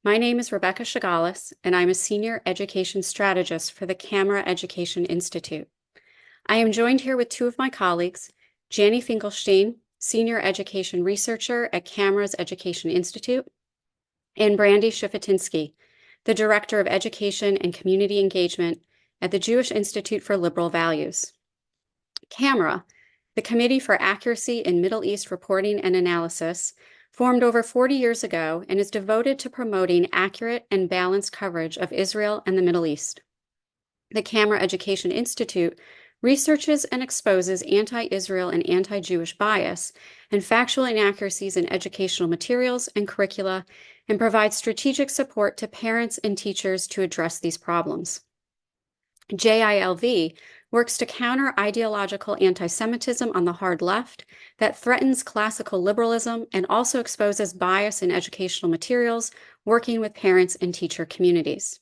My name is Rebecca Chagalis, and I'm a Senior Education Strategist for the Camera Education Institute. I am joined here with two of my colleagues, Jannie Finkelstein, Senior Education Researcher at Camera's Education Institute, and Brandy Shufutinsky, the Director of Education and Community Engagement at the Jewish Institute for Liberal Values. Camera, the Committee for Accuracy in Middle East Reporting and Analysis, formed over 40 years ago and is devoted to promoting accurate and balanced coverage of Israel and the Middle East. The Camera Education Institute researches and exposes anti-Israel and anti-Jewish bias and factual inaccuracies in educational materials and curricula, and provides strategic support to parents and teachers to address these problems. JILV works to counter ideological anti-Semitism on the hard left that threatens classical liberalism and also exposes bias in educational materials, working with parents and teacher communities.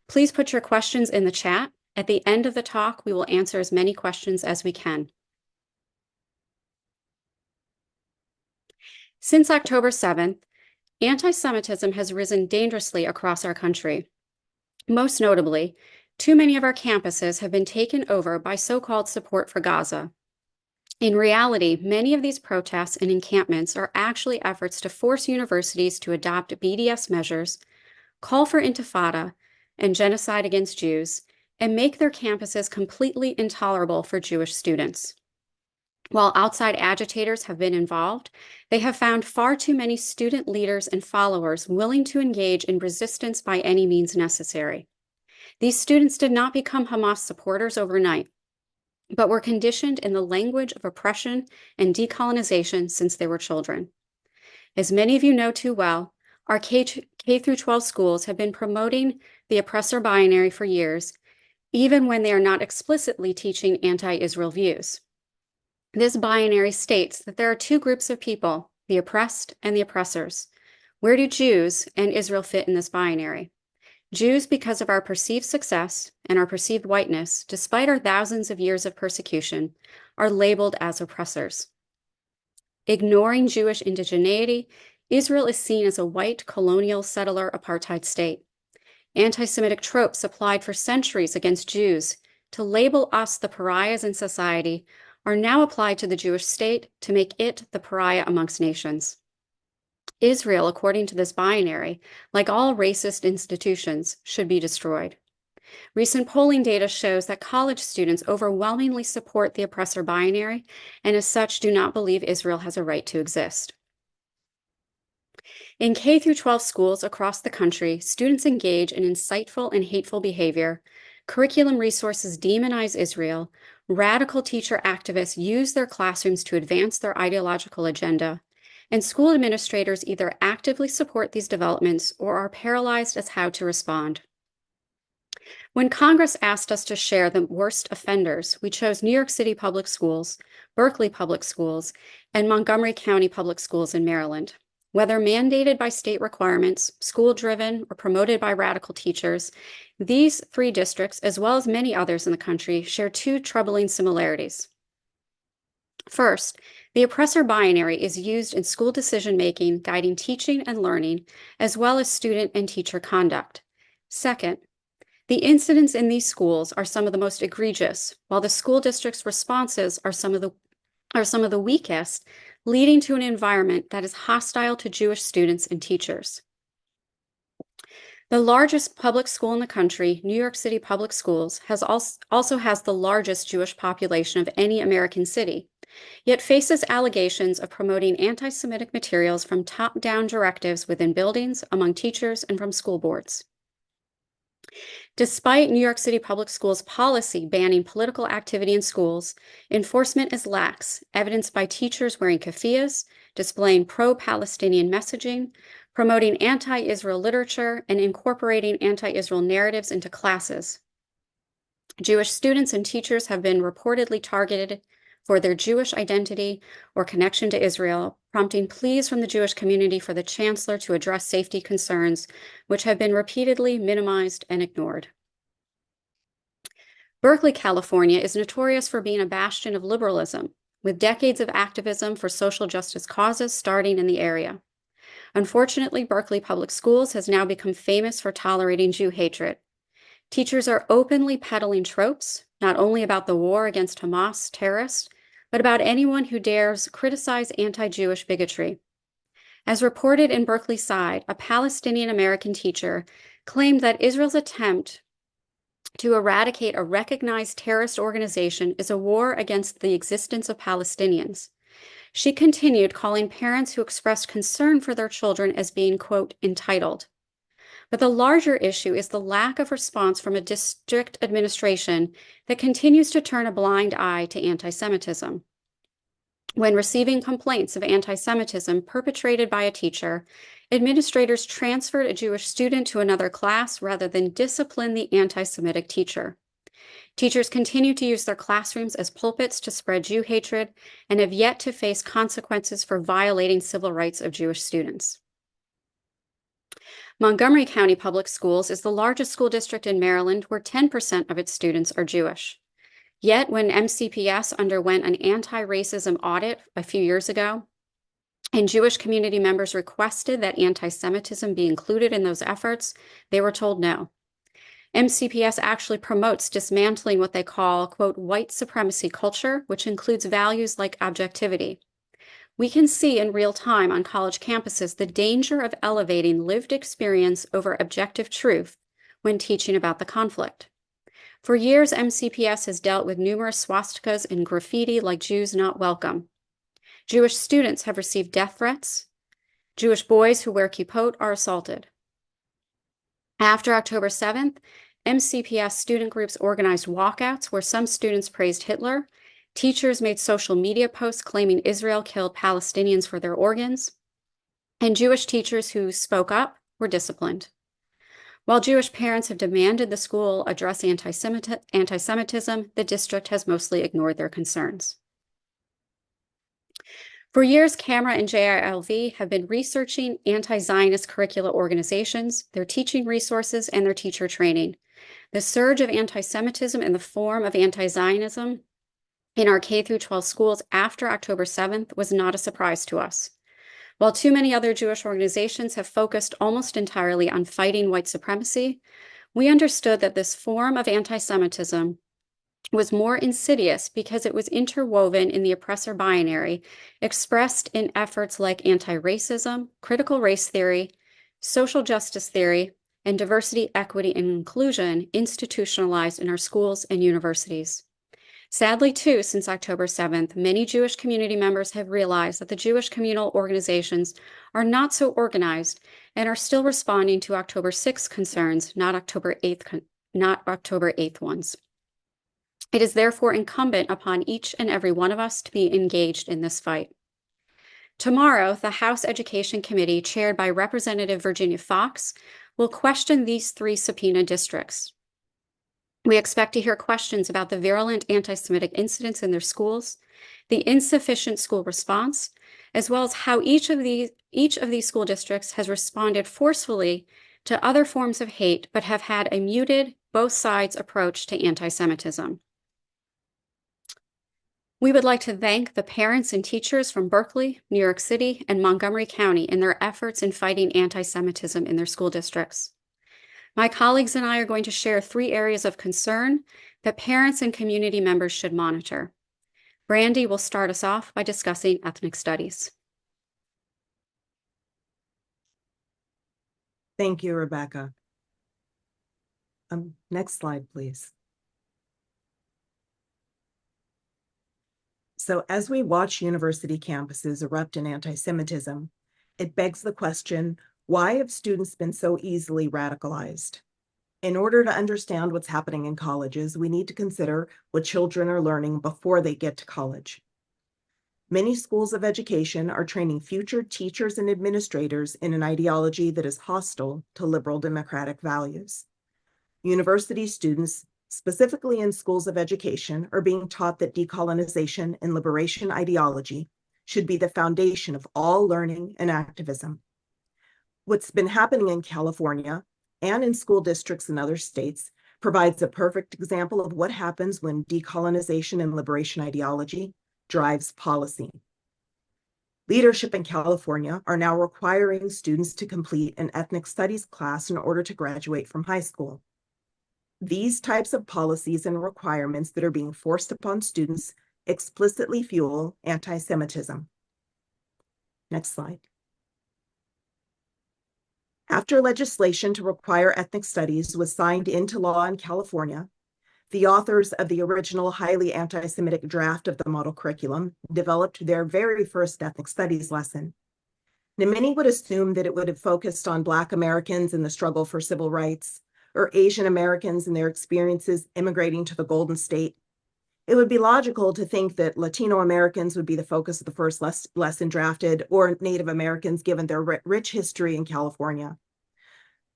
Please put your questions in the chat. At the end of the talk, we will answer as many questions as we can. Since October 7th, anti-Semitism has risen dangerously across our country. Most notably, too many of our campuses have been taken over by so-called support for Gaza. In reality, many of these protests and encampments are actually efforts to force universities to adopt BDS measures, call for intifada and genocide against Jews, and make their campuses completely intolerable for Jewish students. While outside agitators have been involved, they have found far too many student leaders and followers willing to engage in resistance by any means necessary. These students did not become Hamas supporters overnight, but were conditioned in the language of oppression and decolonization since they were children. As many of you know too well, our K-12 schools have been promoting the oppressor binary for years, even when they are not explicitly teaching anti-Israel views. This binary states that there are two groups of people, the oppressed and the oppressors. Where do Jews and Israel fit in this binary? Jews, because of our perceived success and our perceived whiteness, despite our thousands of years of persecution, are labeled as oppressors. Ignoring Jewish indigeneity, Israel is seen as a white colonial settler apartheid state. Anti-Semitic tropes applied for centuries against Jews to label us the pariahs in society are now applied to the Jewish state to make it the pariah amongst nations. Israel, according to this binary, like all racist institutions, should be destroyed. Recent polling data shows that college students overwhelmingly support the oppressor binary and as such do not believe Israel has a right to exist. In K-12 schools across the country, students engage in insightful and hateful behavior. Curriculum resources demonize Israel. Radical teacher activists use their classrooms to advance their ideological agenda. And school administrators either actively support these developments or are paralyzed as how to respond. When Congress asked us to share the worst offenders, we chose New York City Public Schools, Berkeley Public Schools, and Montgomery County Public Schools in Maryland. Whether mandated by state requirements, school-driven, or promoted by radical teachers, these three districts, as well as many others in the country, share two troubling similarities. First, the oppressor binary is used in school decision-making, guiding teaching and learning, as well as student and teacher conduct. Second, the incidents in these schools are some of the most egregious, while the school district's responses are some of the weakest, leading to an environment that is hostile to Jewish students and teachers. The largest public school in the country, New York City Public Schools, also has the largest Jewish population of any American city, yet faces allegations of promoting anti-Semitic materials from top-down directives within buildings, among teachers, and from school boards. Despite New York City Public Schools' policy banning political activity in schools, enforcement is lax, evidenced by teachers wearing keffiyehs, displaying pro-Palestinian messaging, promoting anti-Israel literature, and incorporating anti-Israel narratives into classes. Jewish students and teachers have been reportedly targeted for their Jewish identity or connection to Israel, prompting pleas from the Jewish community for the chancellor to address safety concerns, which have been repeatedly minimized and ignored. Berkeley, California is notorious for being a bastion of liberalism, with decades of activism for social justice causes starting in the area. Unfortunately, Berkeley Public Schools has now become famous for tolerating Jew hatred. Teachers are openly peddling tropes, not only about the war against Hamas terrorists, but about anyone who dares criticize anti-Jewish bigotry. As reported in Berkeley Side, a Palestinian-American teacher claimed that Israel's attempt to eradicate a recognized terrorist organization is a war against the existence of Palestinians. She continued, calling parents who expressed concern for their children as being, quote, entitled. But the larger issue is the lack of response from a district administration that continues to turn a blind eye to anti-Semitism. When receiving complaints of anti-Semitism perpetrated by a teacher, administrators transferred a Jewish student to another class rather than discipline the anti-Semitic teacher. Teachers continue to use their classrooms as pulpits to spread Jew hatred and have yet to face consequences for violating civil rights of Jewish students. Montgomery County Public Schools is the largest school district in Maryland where 10% of its students are Jewish. Yet, when MCPS underwent an anti-racism audit a few years ago, and Jewish community members requested that anti-Semitism be included in those efforts, they were told no. MCPS actually promotes dismantling what they call, quote, white supremacy culture, which includes values like objectivity. We can see in real time on college campuses the danger of elevating lived experience over objective truth when teaching about the conflict. For years, MCPS has dealt with numerous swastikas and graffiti like Jews not welcome. Jewish students have received death threats. Jewish boys who wear kippot are assaulted. After October 7th, MCPS student groups organized walkouts where some students praised Hitler. Teachers made social media posts claiming Israel killed Palestinians for their organs. And Jewish teachers who spoke up were disciplined. While Jewish parents have demanded the school address anti-Semitism, the district has mostly ignored their concerns. For years, CAMRA and JILV have been researching anti-Zionist curricula organizations, their teaching resources, and their teacher training. The surge of anti-Semitism in the form of anti-Zionism in our K-12 schools after October 7th was not a surprise to us. While too many other Jewish organizations have focused almost entirely on fighting white supremacy, we understood that this form of anti-Semitism was more insidious because it was interwoven in the oppressor binary, expressed in efforts like anti-racism, critical race theory, social justice theory, and diversity, equity, and inclusion institutionalized in our schools and universities. Sadly, too, since October 7th, many Jewish community members have realized that the Jewish communal organizations are not so organized and are still responding to October 6th concerns, not October 8th ones. It is therefore incumbent upon each and every one of us to be engaged in this fight. Tomorrow, the House Education Committee, chaired by Representative Virginia Fox, will question these three subpoena districts. We expect to hear questions about the virulent anti-Semitic incidents in their schools, the insufficient school response, as well as how each of these school districts has responded forcefully to other forms of hate, but have had a muted, both sides approach to anti-Semitism. We would like to thank the parents and teachers from Berkeley, New York City, and Montgomery County in their efforts in fighting anti-Semitism in their school districts. My colleagues and I are going to share 3 areas of concern that parents and community members should monitor. Brandy will start us off by discussing ethnic studies. Thank you, Rebecca. Next slide, please. So as we watch university campuses erupt in anti-Semitism, it begs the question, why have students been so easily radicalized? In order to understand what's happening in colleges, we need to consider what children are learning before they get to college. Many schools of education are training future teachers and administrators in an ideology that is hostile to liberal democratic values. University students, specifically in schools of education, are being taught that decolonization and liberation ideology should be the foundation of all learning and activism. What's been happening in California and in school districts in other states provides a perfect example of what happens when decolonization and liberation ideology drives policy. Leadership in California are now requiring students to complete an ethnic studies class in order to graduate from high school. These types of policies and requirements that are being forced upon students explicitly fuel anti-Semitism. Next slide. After legislation to require ethnic studies was signed into law in California, the authors of the original highly anti-Semitic draft of the model curriculum developed their very first ethnic studies lesson. Now, many would assume that it would have focused on Black Americans and the struggle for civil rights, or Asian Americans and their experiences immigrating to the Golden State. It would be logical to think that Latino Americans would be the focus of the first lesson drafted, or Native Americans given their rich history in California.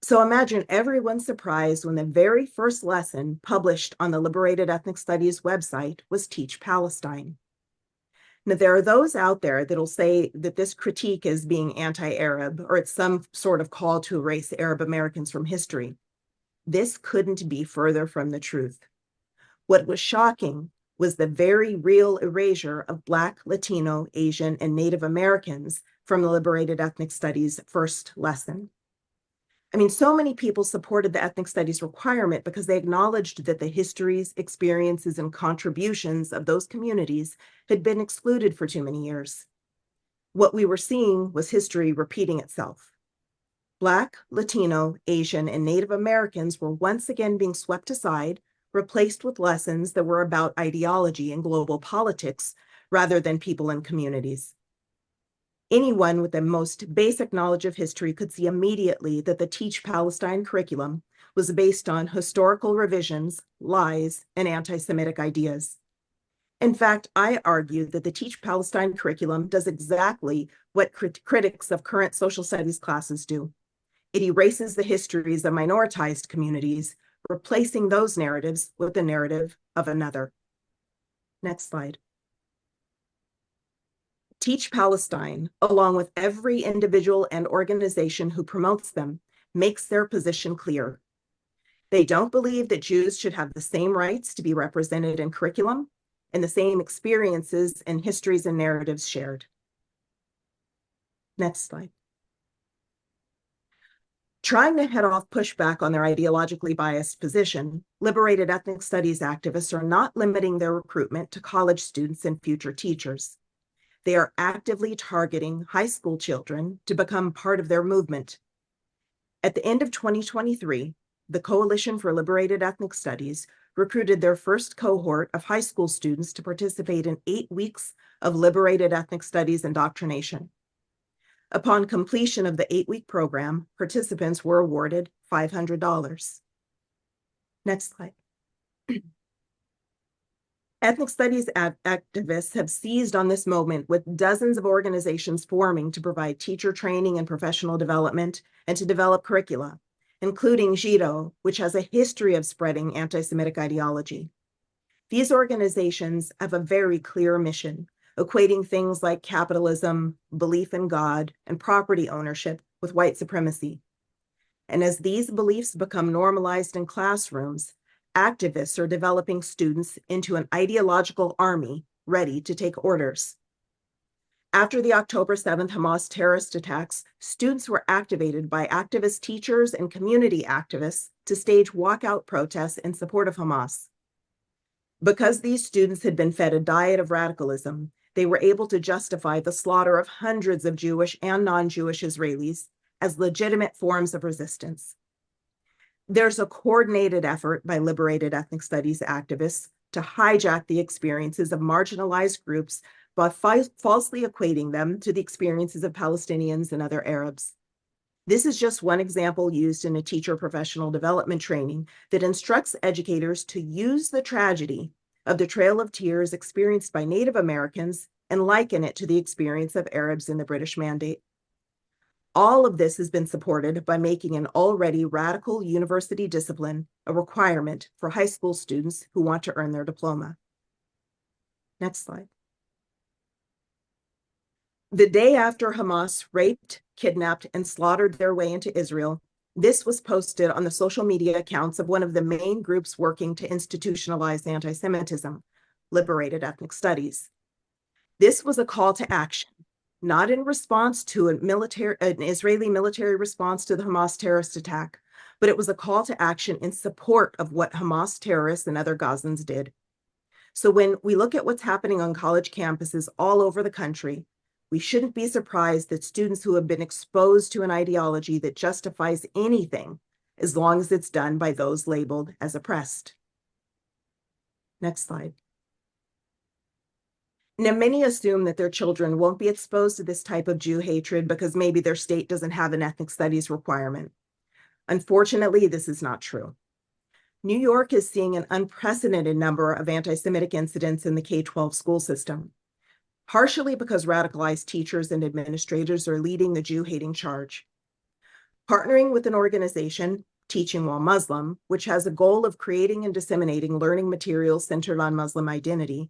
So imagine everyone's surprise when the very first lesson published on the Liberated Ethnic Studies website was Teach Palestine. Now, there are those out there that'll say that this critique is being anti-Arab, or it's some sort of call to erase Arab Americans from history. This couldn't be further from the truth. What was shocking was the very real erasure of Black, Latino, Asian, and Native Americans from the Liberated Ethnic Studies first lesson. I mean, so many people supported the ethnic studies requirement because they acknowledged that the histories, experiences, and contributions of those communities had been excluded for too many years. What we were seeing was history repeating itself. Black, Latino, Asian, and Native Americans were once again being swept aside, replaced with lessons that were about ideology and global politics rather than people and communities. Anyone with the most basic knowledge of history could see immediately that the Teach Palestine curriculum was based on historical revisions, lies, and anti-Semitic ideas. In fact, I argue that the Teach Palestine curriculum does exactly what critics of current social studies classes do. It erases the histories of minoritized communities, replacing those narratives with the narrative of another. Next slide. Teach Palestine, along with every individual and organization who promotes them, makes their position clear. They don't believe that Jews should have the same rights to be represented in curriculum and the same experiences and histories and narratives shared. Next slide. Trying to head off pushback on their ideologically biased position, liberated ethnic studies activists are not limiting their recruitment to college students and future teachers. They are actively targeting high school children to become part of their movement. At the end of 2023, the Coalition for Liberated Ethnic Studies recruited their first cohort of high school students to participate in 8 weeks of liberated ethnic studies indoctrination. Upon completion of the 8-week program, participants were awarded $500. Next slide. Ethnic studies activists have seized on this moment with dozens of organizations forming to provide teacher training and professional development and to develop curricula, including JIDO, which has a history of spreading anti-Semitic ideology. These organizations have a very clear mission, equating things like capitalism, belief in God, and property ownership with white supremacy. And as these beliefs become normalized in classrooms, activists are developing students into an ideological army ready to take orders. After the October 7th Hamas terrorist attacks, students were activated by activist teachers and community activists to stage walkout protests in support of Hamas. Because these students had been fed a diet of radicalism, they were able to justify the slaughter of hundreds of Jewish and non-Jewish Israelis as legitimate forms of resistance. There's a coordinated effort by liberated ethnic studies activists to hijack the experiences of marginalized groups by falsely equating them to the experiences of Palestinians and other Arabs. This is just one example used in a teacher professional development training that instructs educators to use the tragedy of the Trail of Tears experienced by Native Americans and liken it to the experience of Arabs in the British Mandate. All of this has been supported by making an already radical university discipline a requirement for high school students who want to earn their diploma. Next slide. The day after Hamas raped, kidnapped, and slaughtered their way into Israel, this was posted on the social media accounts of one of the main groups working to institutionalize anti-Semitism, Liberated Ethnic Studies. This was a call to action. not in response to an Israeli military response to the Hamas terrorist attack, but it was a call to action in support of what Hamas terrorists and other Gazans did. So when we look at what's happening on college campuses all over the country, we shouldn't be surprised that students who have been exposed to an ideology that justifies anything, as long as it's done by those labeled as oppressed. Next slide. Now, many assume that their children won't be exposed to this type of Jew hatred because maybe their state doesn't have an ethnic studies requirement. Unfortunately, this is not true. New York is seeing an unprecedented number of anti-Semitic incidents in the K12 school system, partially because radicalized teachers and administrators are leading the Jew-hating charge. Partnering with an organization, Teaching While Muslim, which has a goal of creating and disseminating learning materials centered on Muslim identity,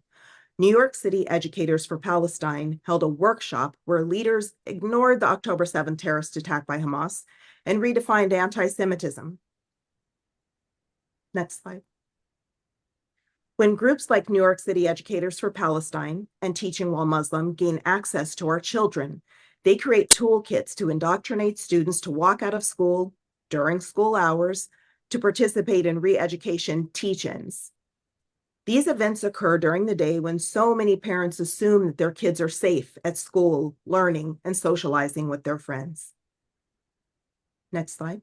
New York City Educators for Palestine held a workshop where leaders ignored the October 7th terrorist attack by Hamas and redefined anti-Semitism. Next slide. When groups like New York City Educators for Palestine and Teaching While Muslim gain access to our children, they create toolkits to indoctrinate students to walk out of school during school hours to participate in re-education teach-ins. These events occur during the day when so many parents assume that their kids are safe at school, learning, and socializing with their friends. Next slide.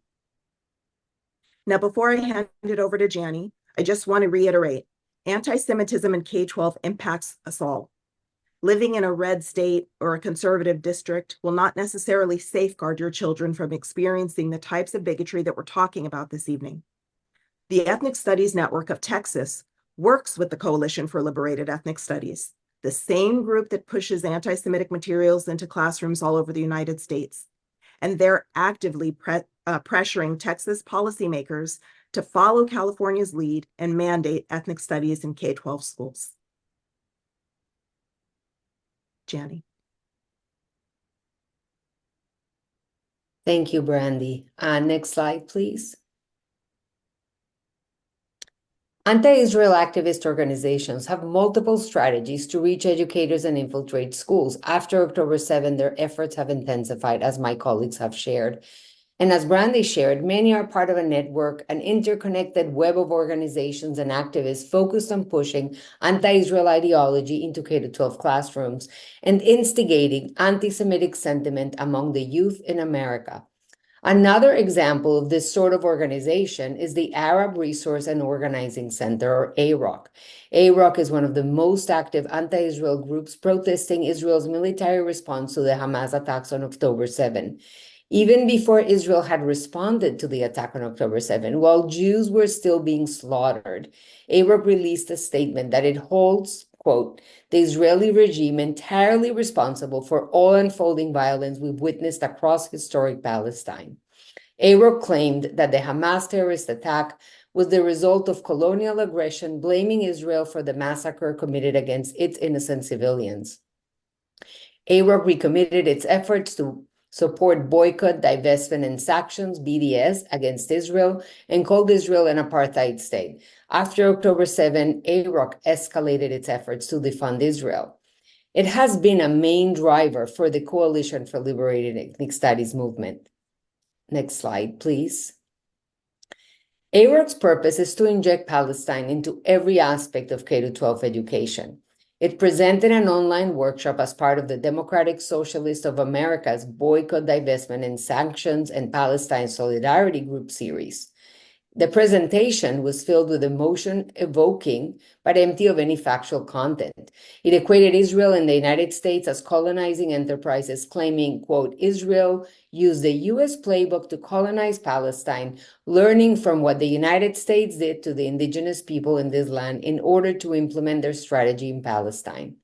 Now, before I hand it over to Jani, I just want to reiterate, anti-Semitism in K-12 impacts us all. Living in a red state or a conservative district will not necessarily safeguard your children from experiencing the types of bigotry that we're talking about this evening. The Ethnic Studies Network of Texas works with the Coalition for Liberated Ethnic Studies, the same group that pushes anti-Semitic materials into classrooms all over the United States. And they're actively pressuring Texas policymakers to follow California's lead and mandate ethnic studies in K-12 schools. Jani. Thank you, Brandy. Next slide, please. Anti-Israel activist organizations have multiple strategies to reach educators and infiltrate schools. After October 7, their efforts have intensified, as my colleagues have shared. And as Brandy shared, many are part of a network, an interconnected web of organizations and activists focused on pushing anti-Israel ideology into K-12 classrooms and instigating anti-Semitic sentiment among the youth in America. Another example of this sort of organization is the Arab Resource and Organizing Center, or AROC. AROC is one of the most active anti-Israel groups protesting Israel's military response to the Hamas attacks on October 7. Even before Israel had responded to the attack on October 7, while Jews were still being slaughtered, AROC released a statement that it holds, quote, the Israeli regime entirely responsible for all unfolding violence we've witnessed across historic Palestine. AROC claimed that the Hamas terrorist attack was the result of colonial aggression, blaming Israel for the massacre committed against its innocent civilians. AROC recommitted its efforts to support boycott, divestment, and sanctions, BDS, against Israel, and called Israel an apartheid state. After October 7, AROC escalated its efforts to defund Israel. It has been a main driver for the Coalition for Liberated Ethnic Studies movement. Next slide, please. AROC's purpose is to inject Palestine into every aspect of K-12 education. It presented an online workshop as part of the Democratic Socialists of America's Boycott, Divestment, and Sanctions and Palestine Solidarity Group series. The presentation was filled with emotion-evoking, but empty of any factual content. It equated Israel and the United States as colonizing enterprises, claiming, quote, Israel used the U.S. playbook to colonize Palestine, learning from what the United States did to the indigenous people in this land in order to implement their strategy in Palestine.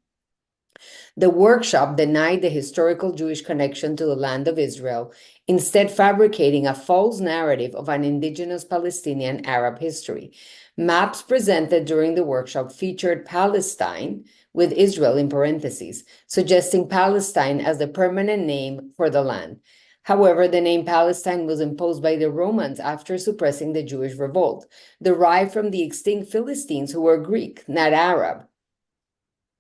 The workshop denied the historical Jewish connection to the land of Israel, instead fabricating a false narrative of an indigenous Palestinian Arab history. Maps presented during the workshop featured Palestine with Israel in parentheses, suggesting Palestine as the permanent name for the land. However, the name Palestine was imposed by the Romans after suppressing the Jewish revolt, derived from the extinct Philistines who were Greek, not Arab.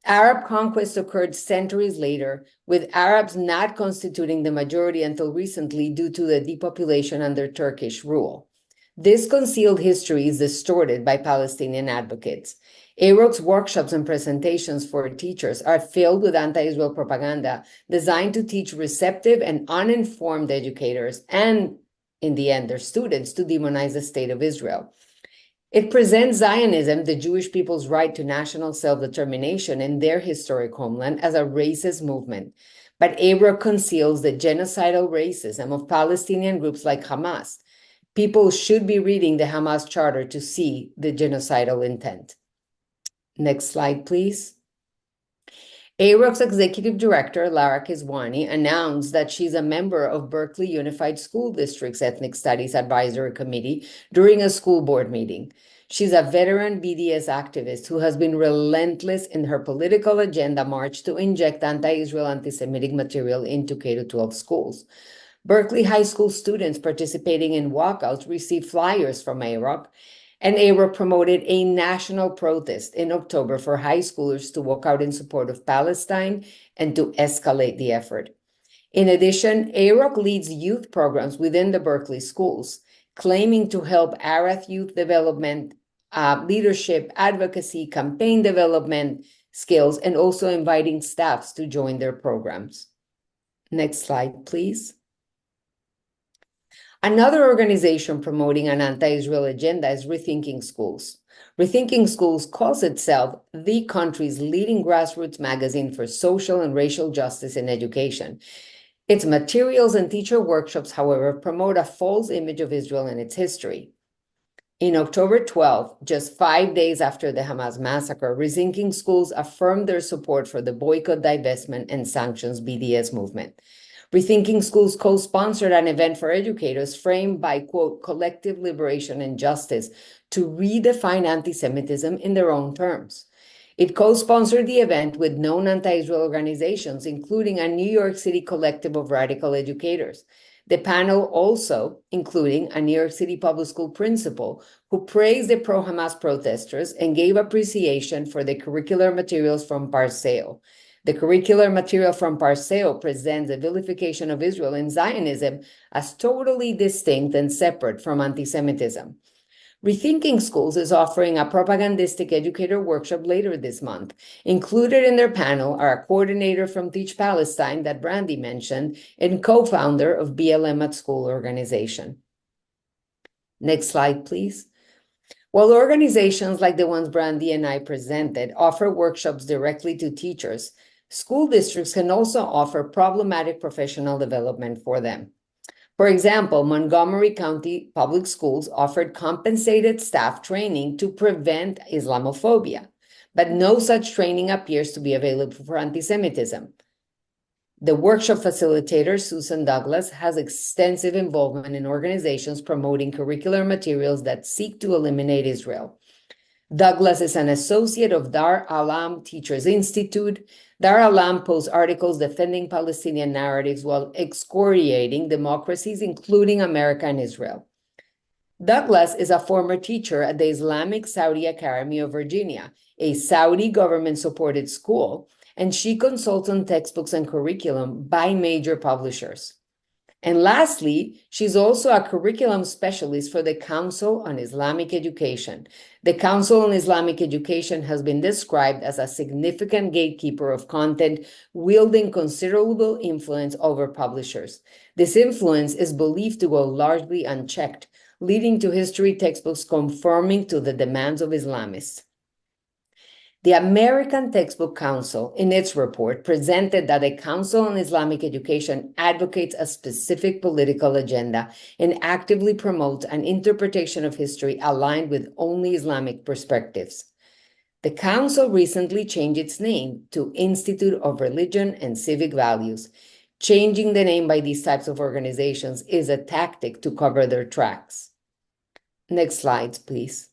Arab conquest occurred centuries later, with Arabs not constituting the majority until recently due to the depopulation under Turkish rule. This concealed history is distorted by Palestinian advocates. AROC's workshops and presentations for teachers are filled with anti-Israel propaganda designed to teach receptive and uninformed educators and, in the end, their students to demonize the state of Israel. It presents Zionism, the Jewish people's right to national self-determination in their historic homeland, as a racist movement. But AROC conceals the genocidal racism of Palestinian groups like Hamas. People should be reading the Hamas charter to see the genocidal intent. Next slide, please. AROC's executive director, Lara Kiswani, announced that she's a member of Berkeley Unified School District's Ethnic Studies Advisory Committee during a school board meeting. She's a veteran BDS activist who has been relentless in her political agenda march to inject anti-Israel anti-Semitic material into K-12 schools. Berkeley High School students participating in walkouts received flyers from AROC, and AROC promoted a national protest in October for high schoolers to walk out in support of Palestine and to escalate the effort. In addition, AROC leads youth programs within the Berkeley schools, claiming to help Arab youth development, leadership, advocacy, campaign development skills, and also inviting staffs to join their programs. Next slide, please. Another organization promoting an anti-Israel agenda is Rethinking Schools. Rethinking Schools calls itself the country's leading grassroots magazine for social and racial justice in education. Its materials and teacher workshops, however, promote a false image of Israel and its history. In October 12, just 5 days after the Hamas massacre, Rethinking Schools affirmed their support for the boycott, divestment, and sanctions BDS movement. Rethinking Schools co-sponsored an event for educators framed by, quote, collective liberation and justice to redefine anti-Semitism in their own terms. It co-sponsored the event with known anti-Israel organizations, including a New York City collective of radical educators. The panel also, including a New York City public school principal, who praised the pro-Hamas protesters and gave appreciation for the curricular materials from Parseo. The curricular material from Parseo presents the vilification of Israel and Zionism as totally distinct and separate from anti-Semitism. Rethinking Schools is offering a propagandistic educator workshop later this month. Included in their panel are a coordinator from Teach Palestine that Brandy mentioned and co-founder of BLM at School organization. Next slide, please. While organizations like the ones Brandy and I presented offer workshops directly to teachers, school districts can also offer problematic professional development for them. For example, Montgomery County Public Schools offered compensated staff training to prevent Islamophobia, but no such training appears to be available for anti-Semitism. The workshop facilitator, Susan Douglas, has extensive involvement in organizations promoting curricular materials that seek to eliminate Israel. Douglas is an associate of Dar Alam Teachers Institute. Dar Alam posts articles defending Palestinian narratives while excoriating democracies, including America and Israel. Douglas is a former teacher at the Islamic Saudi Academy of Virginia, a Saudi government-supported school, and she consults on textbooks and curriculum by major publishers. And lastly, she's also a curriculum specialist for the Council on Islamic Education. The Council on Islamic Education has been described as a significant gatekeeper of content, wielding considerable influence over publishers. This influence is believed to go largely unchecked, leading to history textbooks conforming to the demands of Islamists. The American Textbook Council, in its report, presented that the Council on Islamic Education advocates a specific political agenda and actively promotes an interpretation of history aligned with only Islamic perspectives. The Council recently changed its name to Institute of Religion and Civic Values. Changing the name by these types of organizations is a tactic to cover their tracks. Next slides, please.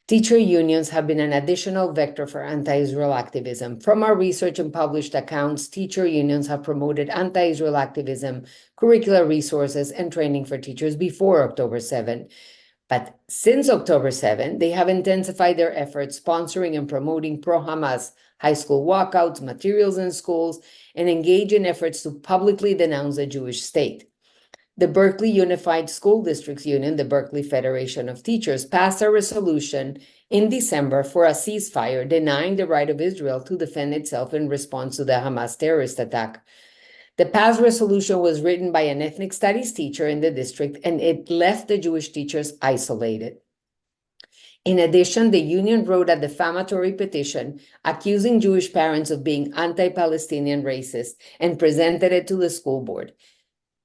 Teacher unions have been an additional vector for anti-Israel activism. From our research and published accounts, teacher unions have promoted anti-Israel activism, curricular resources, and training for teachers before October 7. But since October 7, they have intensified their efforts sponsoring and promoting pro-Hamas high school walkouts, materials in schools, and engage in efforts to publicly denounce the Jewish state. The Berkeley Unified School Districts Union, the Berkeley Federation of Teachers, passed a resolution in December for a ceasefire denying the right of Israel to defend itself in response to the Hamas terrorist attack. The past resolution was written by an ethnic studies teacher in the district, and it left the Jewish teachers isolated. In addition, the union wrote a defamatory petition accusing Jewish parents of being anti-Palestinian racist and presented it to the school board.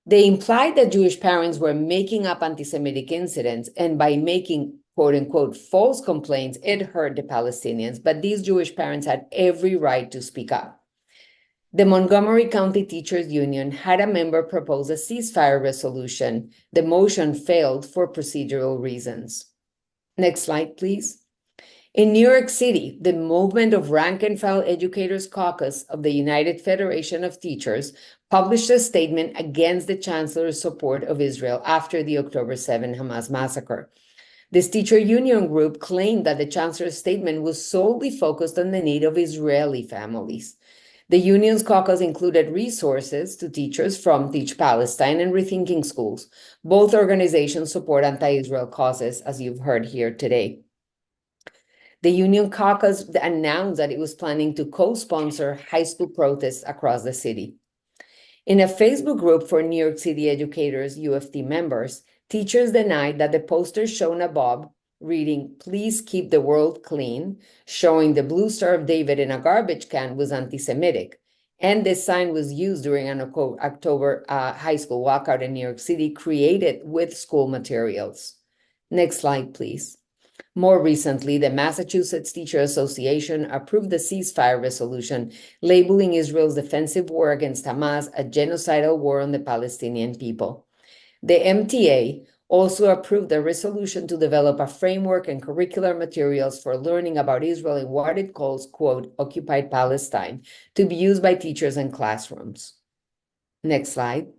They implied that Jewish parents were making up anti-Semitic incidents, and by making quote unquote false complaints, it hurt the Palestinians, but these Jewish parents had every right to speak up. The Montgomery County Teachers Union had a member propose a ceasefire resolution. The motion failed for procedural reasons. Next slide, please. In New York City, the movement of Rank and File Educators Caucus of the United Federation of Teachers published a statement against the chancellor's support of Israel after the October 7 Hamas massacre. This teacher union group claimed that the chancellor's statement was solely focused on the need of Israeli families. The union's caucus included resources to teachers from Teach Palestine and Rethinking Schools. Both organizations support anti-Israel causes, as you've heard here today. The union caucus announced that it was planning to co-sponsor high school protests across the city. In a Facebook group for New York City educators, UFT members, teachers denied that the posters shown above, reading, "Please keep the world clean," showing the blue Star of David in a garbage can, was anti-Semitic. And this sign was used during an October high school walkout in New York City, created with school materials. Next slide, please. More recently, the Massachusetts Teacher Association approved the ceasefire resolution, labeling Israel's defensive war against Hamas a genocidal war on the Palestinian people. The MTA also approved a resolution to develop a framework and curricular materials for learning about Israel in what it calls, quote, occupied Palestine, to be used by teachers in classrooms. Next slide.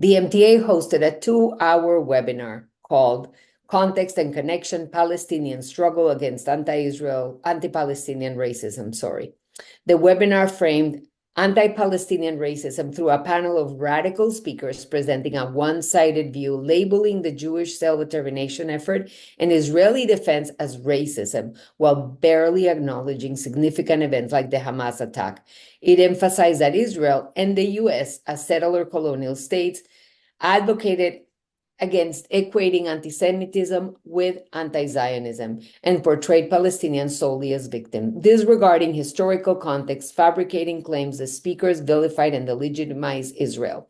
The MTA hosted a 2-hour webinar called Context and Connection, Palestinian Struggle Against Anti-Palestinian Racism, The webinar framed anti-Palestinian racism through a panel of radical speakers presenting a one-sided view, labeling the Jewish self-determination effort and Israeli defense as racism, while barely acknowledging significant events like the Hamas attack. It emphasized that Israel and the US, as settler colonial states, advocated against equating anti-Semitism with anti-Zionism and portrayed Palestinians solely as victims, disregarding historical context, fabricating claims the speakers vilified and delegitimized Israel.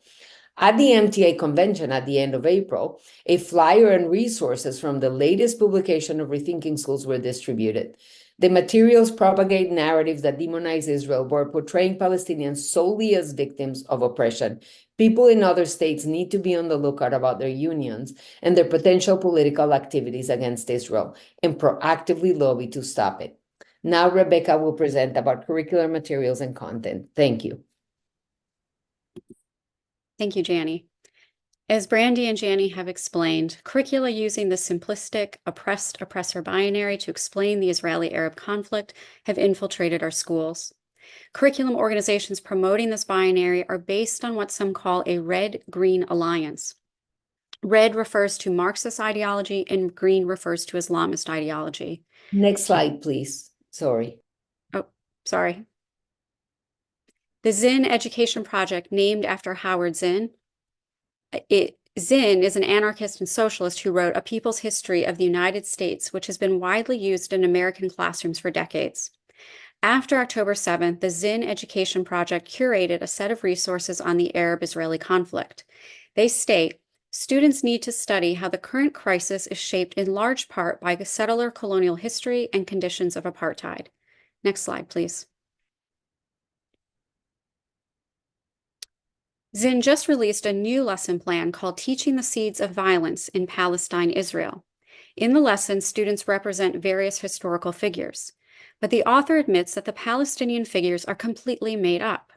At the MTA convention at the end of April, a flyer and resources from the latest publication of Rethinking Schools were distributed. The materials propagate narratives that demonize Israel while portraying Palestinians solely as victims of oppression. People in other states need to be on the lookout about their unions and their potential political activities against Israel and proactively lobby to stop it. Now, Rebecca will present about curricular materials and content. Thank you. Thank you, Janie. As Brandy and Janie have explained, curricula using the simplistic oppressed-oppressor binary to explain the Israeli-Arab conflict have infiltrated our schools. Curriculum organizations promoting this binary are based on what some call a red-green alliance. Red refers to Marxist ideology and green refers to Islamist ideology. Next slide, please. Sorry. Oh, sorry. The Zinn Education Project, named after Howard Zinn. Zinn is an anarchist and socialist who wrote A People's History of the United States, which has been widely used in American classrooms for decades. After October 7th, the Zinn Education Project curated a set of resources on the Arab-Israeli conflict. They state, students need to study how the current crisis is shaped in large part by the settler colonial history and conditions of apartheid. Next slide, please. Zinn just released a new lesson plan called Teaching the Seeds of Violence in Palestine, Israel. In the lesson, students represent various historical figures, but the author admits that the Palestinian figures are completely made up.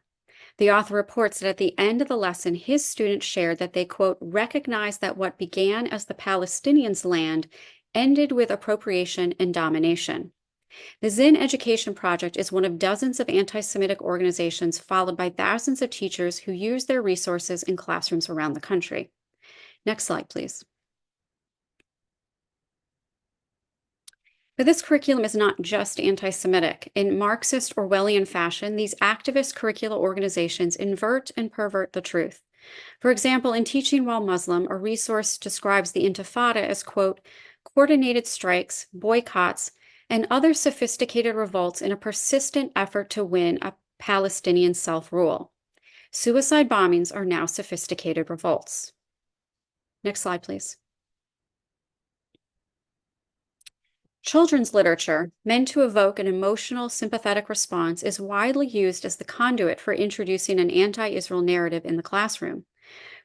The author reports that at the end of the lesson, his students shared that they, quote, recognized that what began as the Palestinians' land ended with appropriation and domination. The Zinn Education Project is one of dozens of anti-Semitic organizations followed by thousands of teachers who use their resources in classrooms around the country. Next slide, please. But this curriculum is not just anti-Semitic. In Marxist Orwellian fashion, these activist curricular organizations invert and pervert the truth. For example, in Teaching While Muslim, a resource describes the Intifada as, quote, coordinated strikes, boycotts, and other sophisticated revolts in a persistent effort to win a Palestinian self-rule. Suicide bombings are now sophisticated revolts. Next slide, please. Children's literature, meant to evoke an emotional, sympathetic response, is widely used as the conduit for introducing an anti-Israel narrative in the classroom.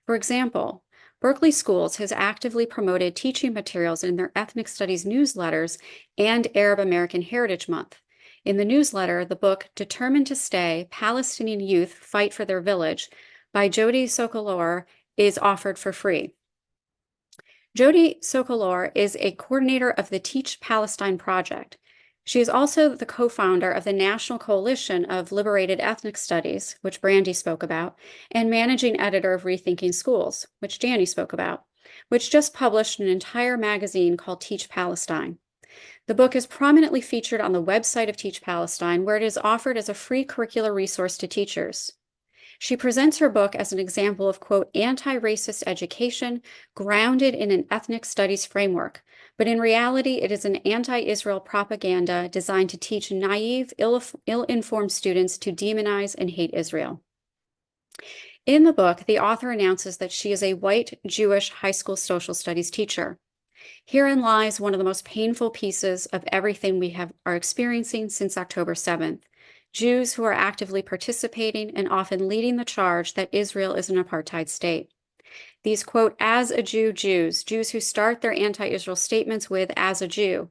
For example, Berkeley Schools has actively promoted teaching materials in their ethnic studies newsletters and Arab American Heritage Month. In the newsletter, the book Determined to Stay, Palestinian Youth Fight for Their Village by Jody Sokolor is offered for free. Jody Sokolor is a coordinator of the Teach Palestine project. She is also the co-founder of the National Coalition of Liberated Ethnic Studies, which Brandy spoke about, and managing editor of Rethinking Schools, which Danny spoke about, which just published an entire magazine called Teach Palestine. The book is prominently featured on the website of Teach Palestine, where it is offered as a free curricular resource to teachers. She presents her book as an example of, quote, anti-racist education grounded in an ethnic studies framework, but in reality, it is an anti-Israel propaganda designed to teach naive, ill-informed students to demonize and hate Israel. In the book, the author announces that she is a white Jewish high school social studies teacher. Herein lies one of the most painful pieces of everything we are experiencing since October 7th. Jews who are actively participating and often leading the charge that Israel is an apartheid state. These, quote, as a Jew Jews who start their anti-Israel statements with as a Jew,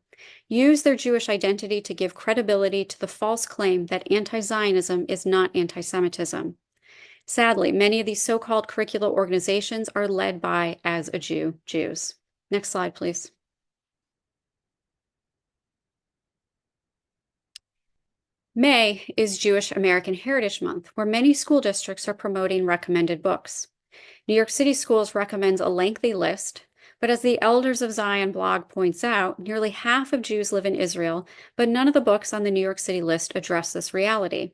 use their Jewish identity to give credibility to the false claim that anti-Zionism is not anti-Semitism. Sadly, many of these so-called curricular organizations are led by as a Jew Jews. Next slide, please. May is Jewish American Heritage Month, where many school districts are promoting recommended books. New York City Schools recommends a lengthy list, but as the Elders of Zion blog points out, nearly half of Jews live in Israel, but none of the books on the New York City list address this reality.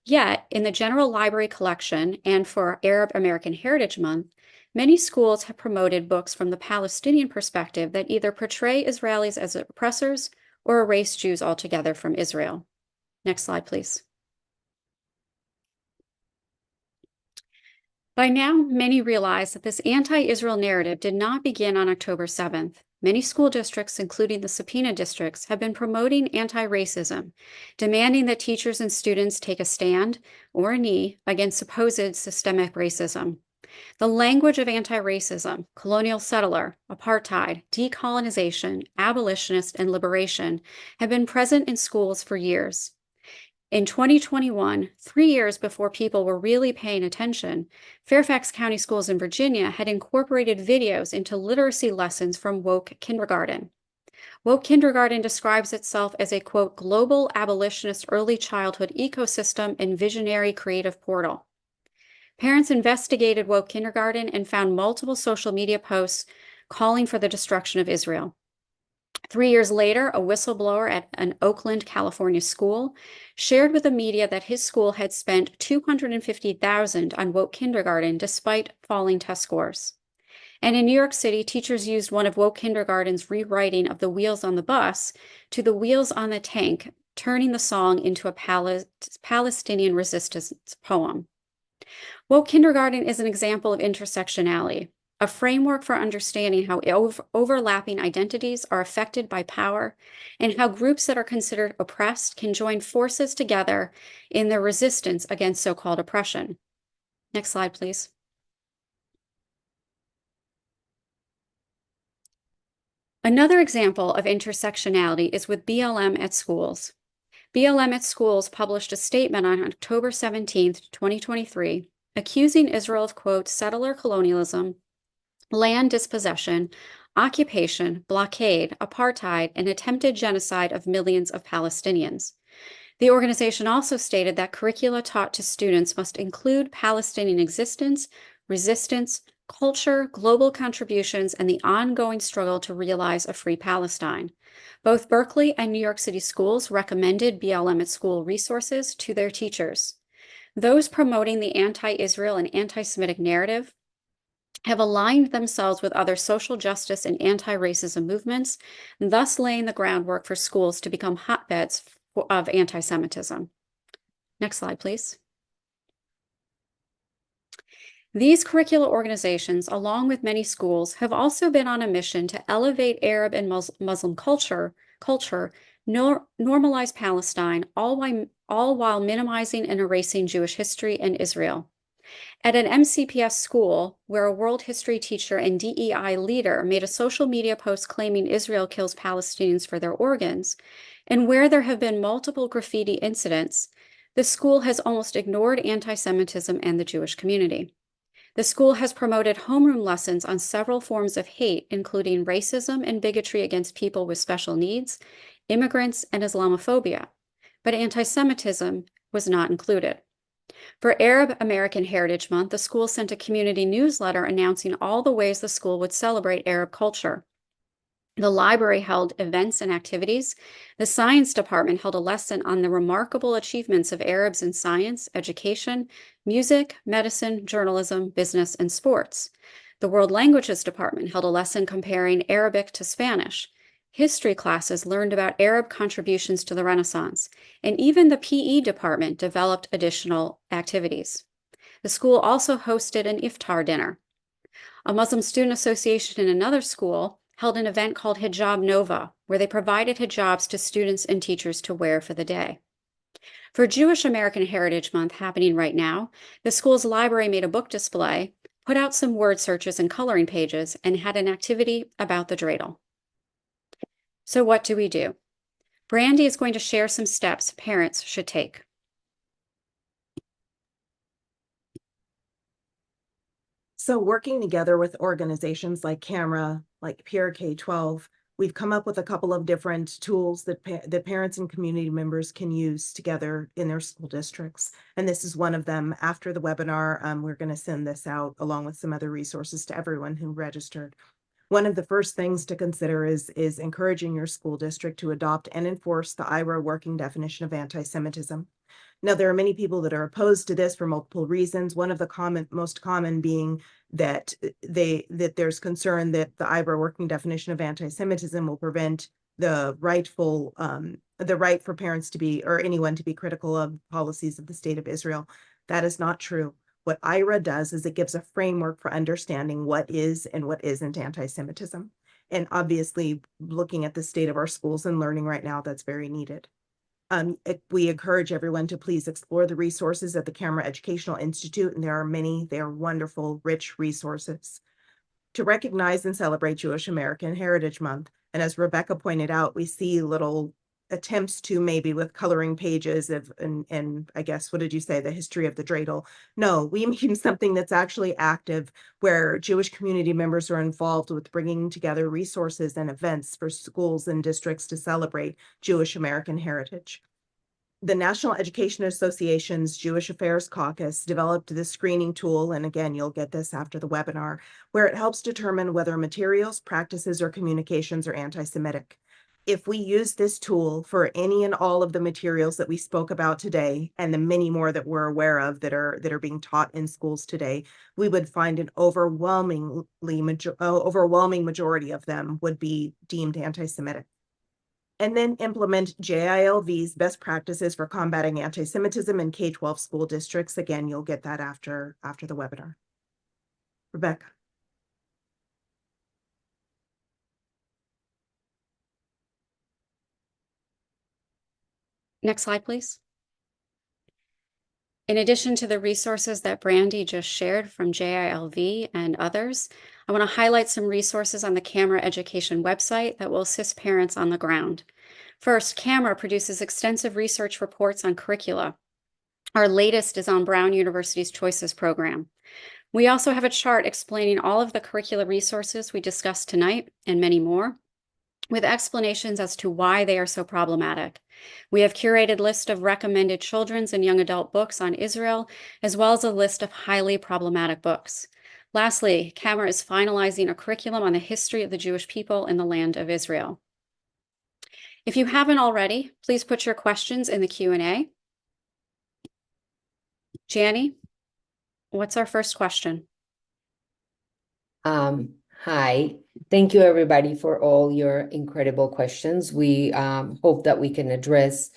Yet, in the general library collection and for Arab American Heritage Month, many schools have promoted books from the Palestinian perspective that either portray Israelis as oppressors or erase Jews altogether from Israel. Next slide, please. By now, many realize that this anti-Israel narrative did not begin on October 7th. Many school districts, including the subpoena districts, have been promoting anti-racism, demanding that teachers and students take a stand or a knee against supposed systemic racism. The language of anti-racism, colonial settler, apartheid, decolonization, abolitionist, and liberation have been present in schools for years. In 2021, 3 years before people were really paying attention, Fairfax County Schools in Virginia had incorporated videos into literacy lessons from Woke Kindergarten. Woke Kindergarten describes itself as a, quote, global abolitionist early childhood ecosystem and visionary creative portal. Parents investigated Woke Kindergarten and found multiple social media posts calling for the destruction of Israel. 3 years later, a whistleblower at an Oakland, California school shared with the media that his school had spent $250,000 on Woke Kindergarten despite falling test scores. And in New York City, teachers used one of Woke Kindergarten's rewriting of the wheels on the bus to the wheels on the tank, turning the song into a Palestinian resistance poem. Woke Kindergarten is an example of intersectionality, a framework for understanding how overlapping identities are affected by power and how groups that are considered oppressed can join forces together in their resistance against so-called oppression. Next slide, please. Another example of intersectionality is with BLM at schools. BLM at Schools published a statement on October 17th, 2023, accusing Israel of, quote, settler colonialism, land dispossession, occupation, blockade, apartheid, and attempted genocide of millions of Palestinians. The organization also stated that curricula taught to students must include Palestinian existence, resistance, culture, global contributions, and the ongoing struggle to realize a free Palestine. Both Berkeley and New York City schools recommended BLM at School resources to their teachers. Those promoting the anti-Israel and anti-Semitic narrative have aligned themselves with other social justice and anti-racism movements, thus laying the groundwork for schools to become hotbeds of anti-Semitism. Next slide, please. These curricular organizations, along with many schools, have also been on a mission to elevate Arab and Muslim culture, normalize Palestine, all while minimizing and erasing Jewish history and Israel. At an MCPS school, where a world history teacher and DEI leader made a social media post claiming Israel kills Palestinians for their organs, and where there have been multiple graffiti incidents, the school has almost ignored anti-Semitism and the Jewish community. The school has promoted homeroom lessons on several forms of hate, including racism and bigotry against people with special needs, immigrants, and Islamophobia, but anti-Semitism was not included. For Arab American Heritage Month, the school sent a community newsletter announcing all the ways the school would celebrate Arab culture. The library held events and activities. The science department held a lesson on the remarkable achievements of Arabs in science, education, music, medicine, journalism, business, and sports. The world languages department held a lesson comparing Arabic to Spanish. History classes learned about Arab contributions to the Renaissance, and even the PE department developed additional activities. The school also hosted an iftar dinner. A Muslim student association in another school held an event called Hijab Nova, where they provided hijabs to students and teachers to wear for the day. For Jewish American Heritage Month happening right now, the school's library made a book display, put out some word searches and coloring pages, and had an activity about the dreidel. So what do we do? Brandy is going to share some steps parents should take. So working together with organizations like Camera, like Peer K12, we've come up with a couple of different tools that parents and community members can use together in their school districts. And this is one of them. After the webinar, we're going to send this out along with some other resources to everyone who registered. One of the first things to consider is encouraging your school district to adopt and enforce the IRA working definition of anti-Semitism. Now, there are many people that are opposed to this for multiple reasons. One of the most common being that there's concern that the IBRA working definition of anti-Semitism will prevent the right for parents to be, or anyone to be, critical of policies of the state of Israel. That is not true. What IRA does is it gives a framework for understanding what is and what isn't anti-Semitism. And obviously, looking at the state of our schools and learning right now, that's very needed. We encourage everyone to please explore the resources at the Camera Educational Institute, and there are many. They are wonderful, rich resources. To recognize and celebrate Jewish American Heritage Month, and as Rebecca pointed out, we see little attempts to maybe with coloring pages and I guess, what did you say, the history of the dreidel? No, we mean something that's actually active, where Jewish community members are involved with bringing together resources and events for schools and districts to celebrate Jewish American heritage. The National Education Association's Jewish Affairs Caucus developed this screening tool, and again, you'll get this after the webinar, where it helps determine whether materials, practices, or communications are anti-Semitic. If we use this tool for any and all of the materials that we spoke about today, and the many more that we're aware of that are being taught in schools today, we would find an overwhelming majority of them would be deemed anti-Semitic. And then implement JILV's best practices for combating anti-Semitism in K12 school districts. Again, you'll get that after the webinar. Rebecca. Next slide, please. In addition to the resources that Brandy just shared from JILV and others, I want to highlight some resources on the Camera Education website that will assist parents on the ground. First, CAMERA produces extensive research reports on curricula. Our latest is on Brown University's Choices program. We also have a chart explaining all of the curricula resources we discussed tonight and many more, with explanations as to why they are so problematic. We have curated a list of recommended children's and young adult books on Israel, as well as a list of highly problematic books. Lastly, CAMERA is finalizing a curriculum on the history of the Jewish people in the land of Israel. If you haven't already, please put your questions in the Q&A. Janny, what's our first question? Hi, thank you everybody for all your incredible questions. We hope that we can address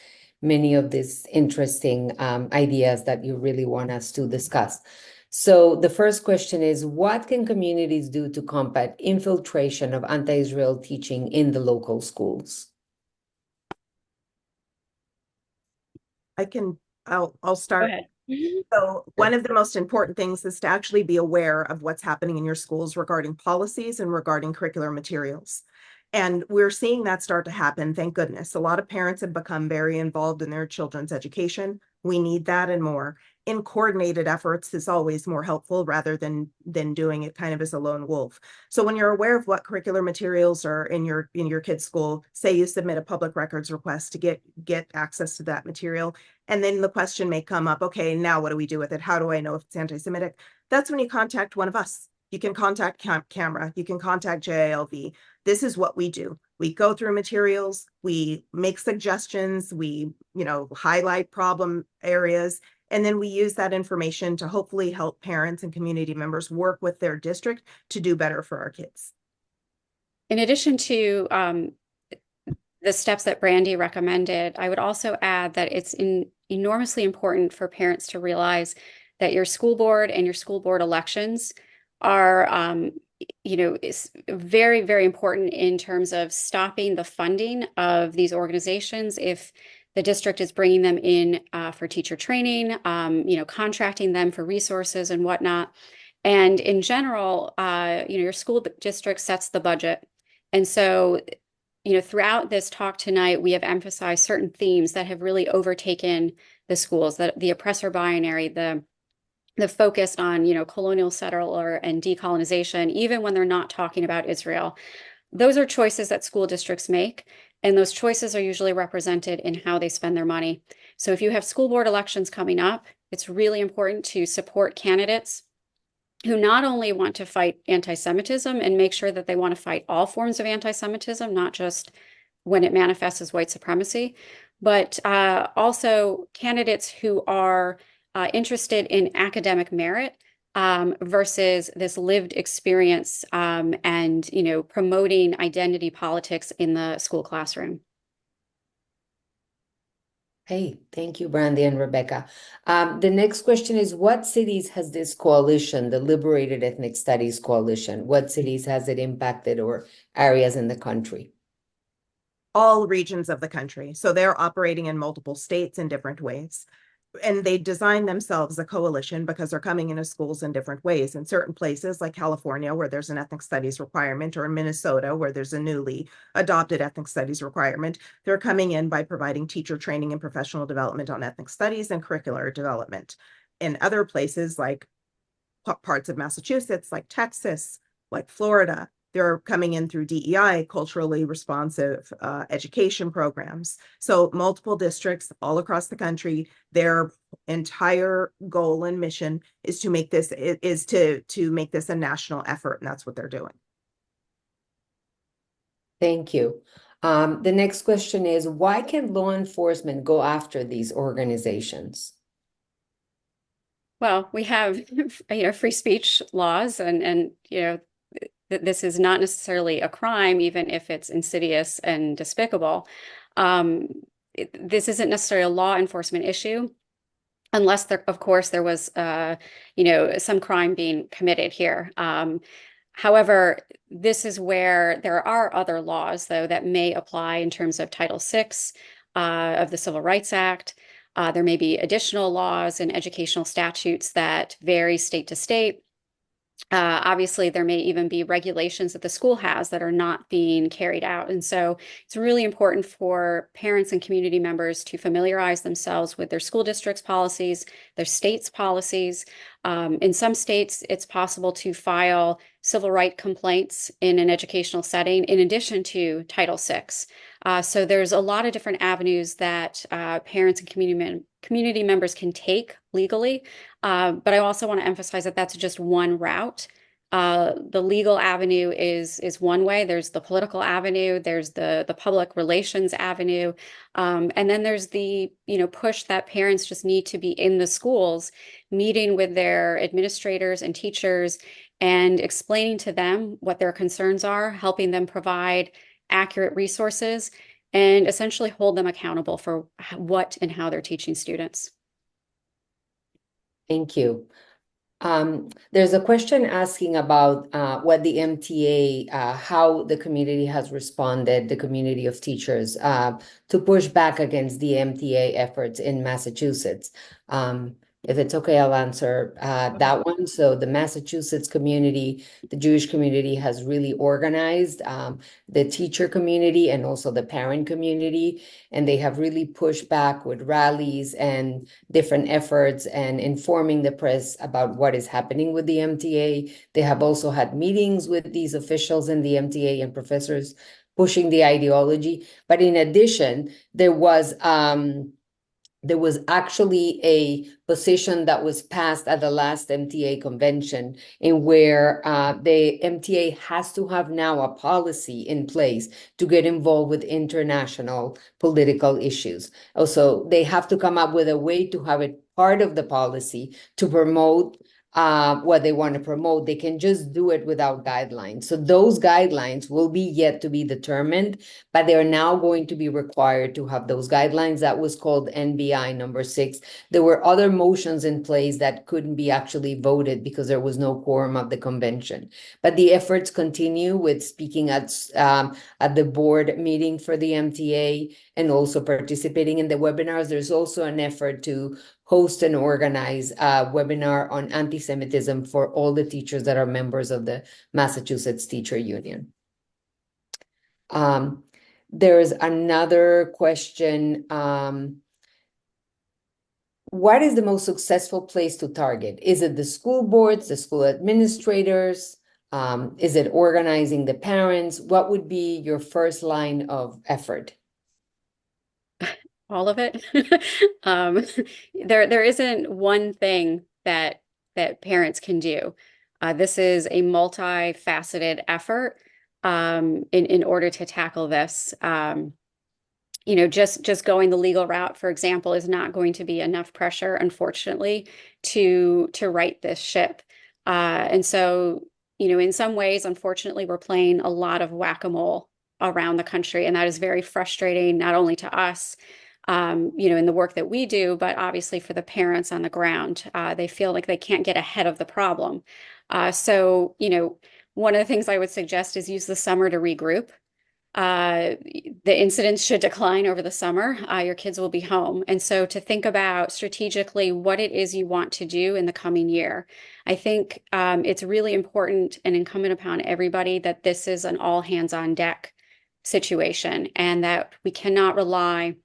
many of these interesting ideas that you really want us to discuss. So the first question is, what can communities do to combat infiltration of anti-Israel teaching in the local schools? I'll start. Go ahead. So one of the most important things is to actually be aware of what's happening in your schools regarding policies and regarding curricular materials. And we're seeing that start to happen, thank goodness. A lot of parents have become very involved in their children's education. We need that and more. In coordinated efforts is always more helpful rather than doing it kind of as a lone wolf. So when you're aware of what curricular materials are in your kid's school, say you submit a public records request to get access to that material, and then the question may come up, okay, now what do we do with it? How do I know if it's anti-Semitic? That's when you contact one of us. You can contact CAMERA, you can contact JILV. This is what we do. We go through materials, we make suggestions, we, highlight problem areas, and then we use that information to hopefully help parents and community members work with their district to do better for our kids. In addition to the steps that Brandy recommended, I would also add that it's enormously important for parents to realize that your school board and your school board elections are, is very, very important in terms of stopping the funding of these organizations. If the district is bringing them in for teacher training, contracting them for resources and whatnot. And in general, your school district sets the budget. And so, throughout this talk tonight, we have emphasized certain themes that have really overtaken the schools, the oppressor binary, the focus on, colonial settler and decolonization, even when they're not talking about Israel. Those are choices that school districts make, and those choices are usually represented in how they spend their money. So if you have school board elections coming up, it's really important to support candidates who not only want to fight anti-Semitism and make sure that they want to fight all forms of anti-Semitism, not just when it manifests as white supremacy, but also candidates who are interested in academic merit versus this lived experience and, promoting identity politics in the school classroom. Hey, thank you, Brandy and Rebecca. The next question is, what cities has this coalition, the Liberated Ethnic Studies Coalition, what cities has it impacted or areas in the country? All regions of the country. So they're operating in multiple states in different ways. And they design themselves a coalition because they're coming into schools in different ways. In certain places like California, where there's an ethnic studies requirement, or in Minnesota, where there's a newly adopted ethnic studies requirement, they're coming in by providing teacher training and professional development on ethnic studies and curricular development. In other places like parts of Massachusetts, like Texas, like Florida, they're coming in through DEI, culturally responsive education programs. So multiple districts all across the country, their entire goal and mission is to make this to make this a national effort, and that's what they're doing. Thank you. The next question is, why can law enforcement go after these organizations? Well, we have, free speech laws, and this is not necessarily a crime, even if it's insidious and despicable. This isn't necessarily a law enforcement issue, unless of course, there was, some crime being committed here. However, this is where there are other laws, though, that may apply in terms of Title VI of the Civil Rights Act. There may be additional laws and educational statutes that vary state to state. Obviously, there may even be regulations that the school has that are not being carried out. And so it's really important for parents and community members to familiarize themselves with their school district's policies, their state's policies. In some states, it's possible to file civil rights complaints in an educational setting in addition to Title VI. So there's a lot of different avenues that parents and community members can take legally. But I also want to emphasize that that's just one route. The legal avenue is one way. There's the political avenue. There's the public relations avenue, and then there's the push that parents just need to be in the schools, meeting with their administrators and teachers, and explaining to them what their concerns are, helping them provide accurate resources, and essentially hold them accountable for what and how they're teaching students. Thank you. There's a question asking about what the MTA, how the community has responded, the community of teachers, to push back against the MTA efforts in Massachusetts. If it's okay, I'll answer that one. So the Massachusetts community, the Jewish community has really organized the teacher community and also the parent community, and they have really pushed back with rallies and different efforts and informing the press about what is happening with the MTA. They have also had meetings with these officials in the MTA and professors pushing the ideology. But in addition, there was actually a position that was passed at the last MTA convention in where the MTA has to have now a policy in place to get involved with international political issues. Also, they have to come up with a way to have it part of the policy to promote what they want to promote. They can just do it without guidelines. So those guidelines will be yet to be determined, but they are now going to be required to have those guidelines. That was called NBI number 6. There were other motions in place that couldn't be actually voted because there was no quorum of the convention. But the efforts continue with speaking at the board meeting for the MTA and also participating in the webinars. There's also an effort to host and organize a webinar on anti-Semitism for all the teachers that are members of the Massachusetts Teacher Union. There's another question. What is the most successful place to target? Is it the school boards, the school administrators? Is it organizing the parents? What would be your first line of effort? All of it. There isn't one thing that parents can do. This is a multifaceted effort in order to tackle this. Just going the legal route, for example, is not going to be enough pressure, unfortunately, to right this ship. And so, in some ways, unfortunately, we're playing a lot of whack-a-mole around the country, and that is very frustrating, not only to us, in the work that we do, but obviously for the parents on the ground. They feel like they can't get ahead of the problem. So, one of the things I would suggest is use the summer to regroup. The incidents should decline over the summer. Your kids will be home. And so to think about strategically what it is you want to do in the coming year. I think it's really important and incumbent upon everybody that this is an all hands on deck situation and that we cannot rely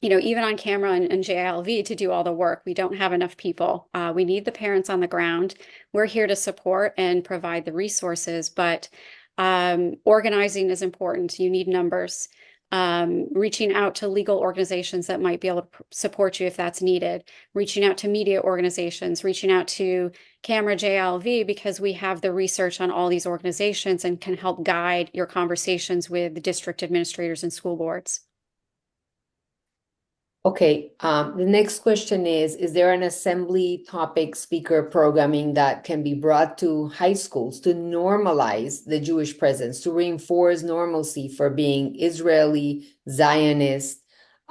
even on camera and JLV to do all the work. We don't have enough people. We need the parents on the ground. We're here to support and provide the resources, but organizing is important. You need numbers. Reaching out to legal organizations that might be able to support you if that's needed. Reaching out to media organizations, reaching out to Camera JLV because we have the research on all these organizations and can help guide your conversations with the district administrators and school boards. Okay, the next question is there an assembly topic speaker programming that can be brought to high schools to normalize the Jewish presence, to reinforce normalcy for being Israeli, Zionist,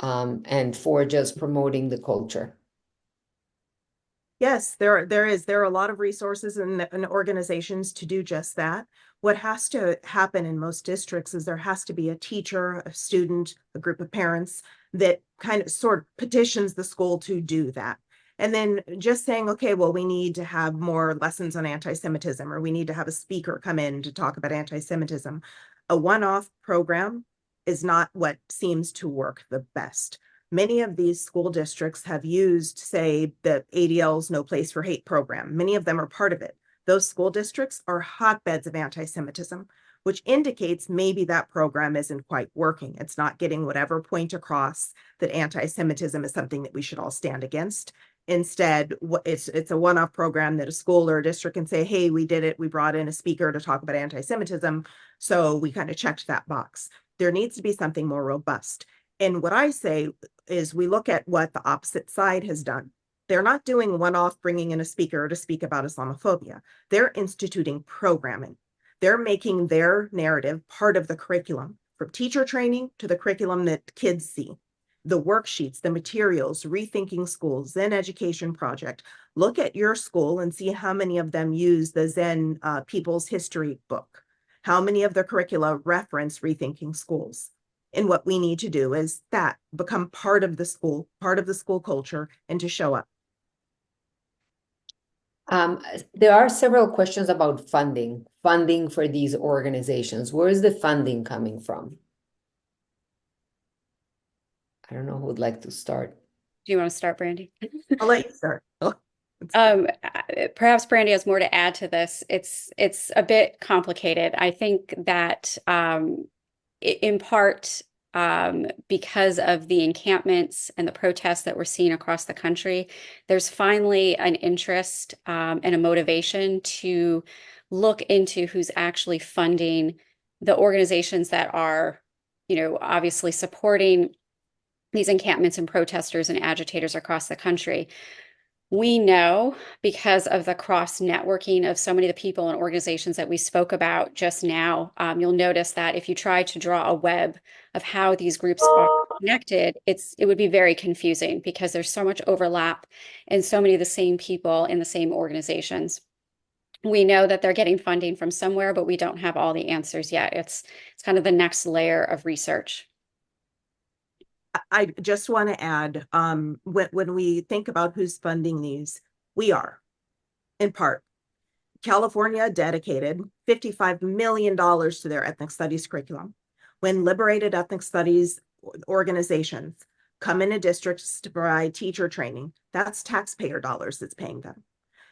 and for just promoting the culture? Yes, there are a lot of resources and organizations to do just that. What has to happen in most districts is there has to be a teacher, a student, a group of parents that kind of sort of petitions the school to do that. And then just saying, okay, well, we need to have more lessons on anti-Semitism, or we need to have a speaker come in to talk about anti-Semitism. A one-off program is not what seems to work the best. Many of these school districts have used, say, the ADL's No Place for Hate program. Many of them are part of it. Those school districts are hotbeds of anti-Semitism, which indicates maybe that program isn't quite working. It's not getting whatever point across that anti-Semitism is something that we should all stand against. Instead, it's a one-off program that a school or a district can say, hey, we did it. We brought in a speaker to talk about anti-Semitism. So we kind of checked that box. There needs to be something more robust. And what I say is we look at what the opposite side has done. They're not doing one-off bringing in a speaker to speak about Islamophobia. They're instituting programming. They're making their narrative part of the curriculum, from teacher training to the curriculum that kids see. The worksheets, the materials, Rethinking Schools, Zen Education Project. Look at your school and see how many of them use the Zen People's History book. How many of their curricula reference Rethinking Schools? And what we need to do is that become part of the school culture, and to show up. There are several questions about funding for these organizations. Where is the funding coming from? I don't know who would like to start. Do you want to start, Brandy? I'll let you start. Perhaps Brandy has more to add to this. It's a bit complicated. I think that in part because of the encampments and the protests that we're seeing across the country, there's finally an interest and a motivation to look into who's actually funding the organizations that are, obviously supporting these encampments and protesters and agitators across the country. We know, because of the cross-networking of so many of the people and organizations that we spoke about just now, you'll notice that if you try to draw a web of how these groups are connected, it would be very confusing because there's so much overlap and so many of the same people in the same organizations. We know that they're getting funding from somewhere, but we don't have all the answers yet. It's kind of the next layer of research. I just want to add, when we think about who's funding these, we are, in part. California dedicated $55 million to their ethnic studies curriculum. When liberated ethnic studies organizations come into districts to provide teacher training, that's taxpayer dollars that's paying them.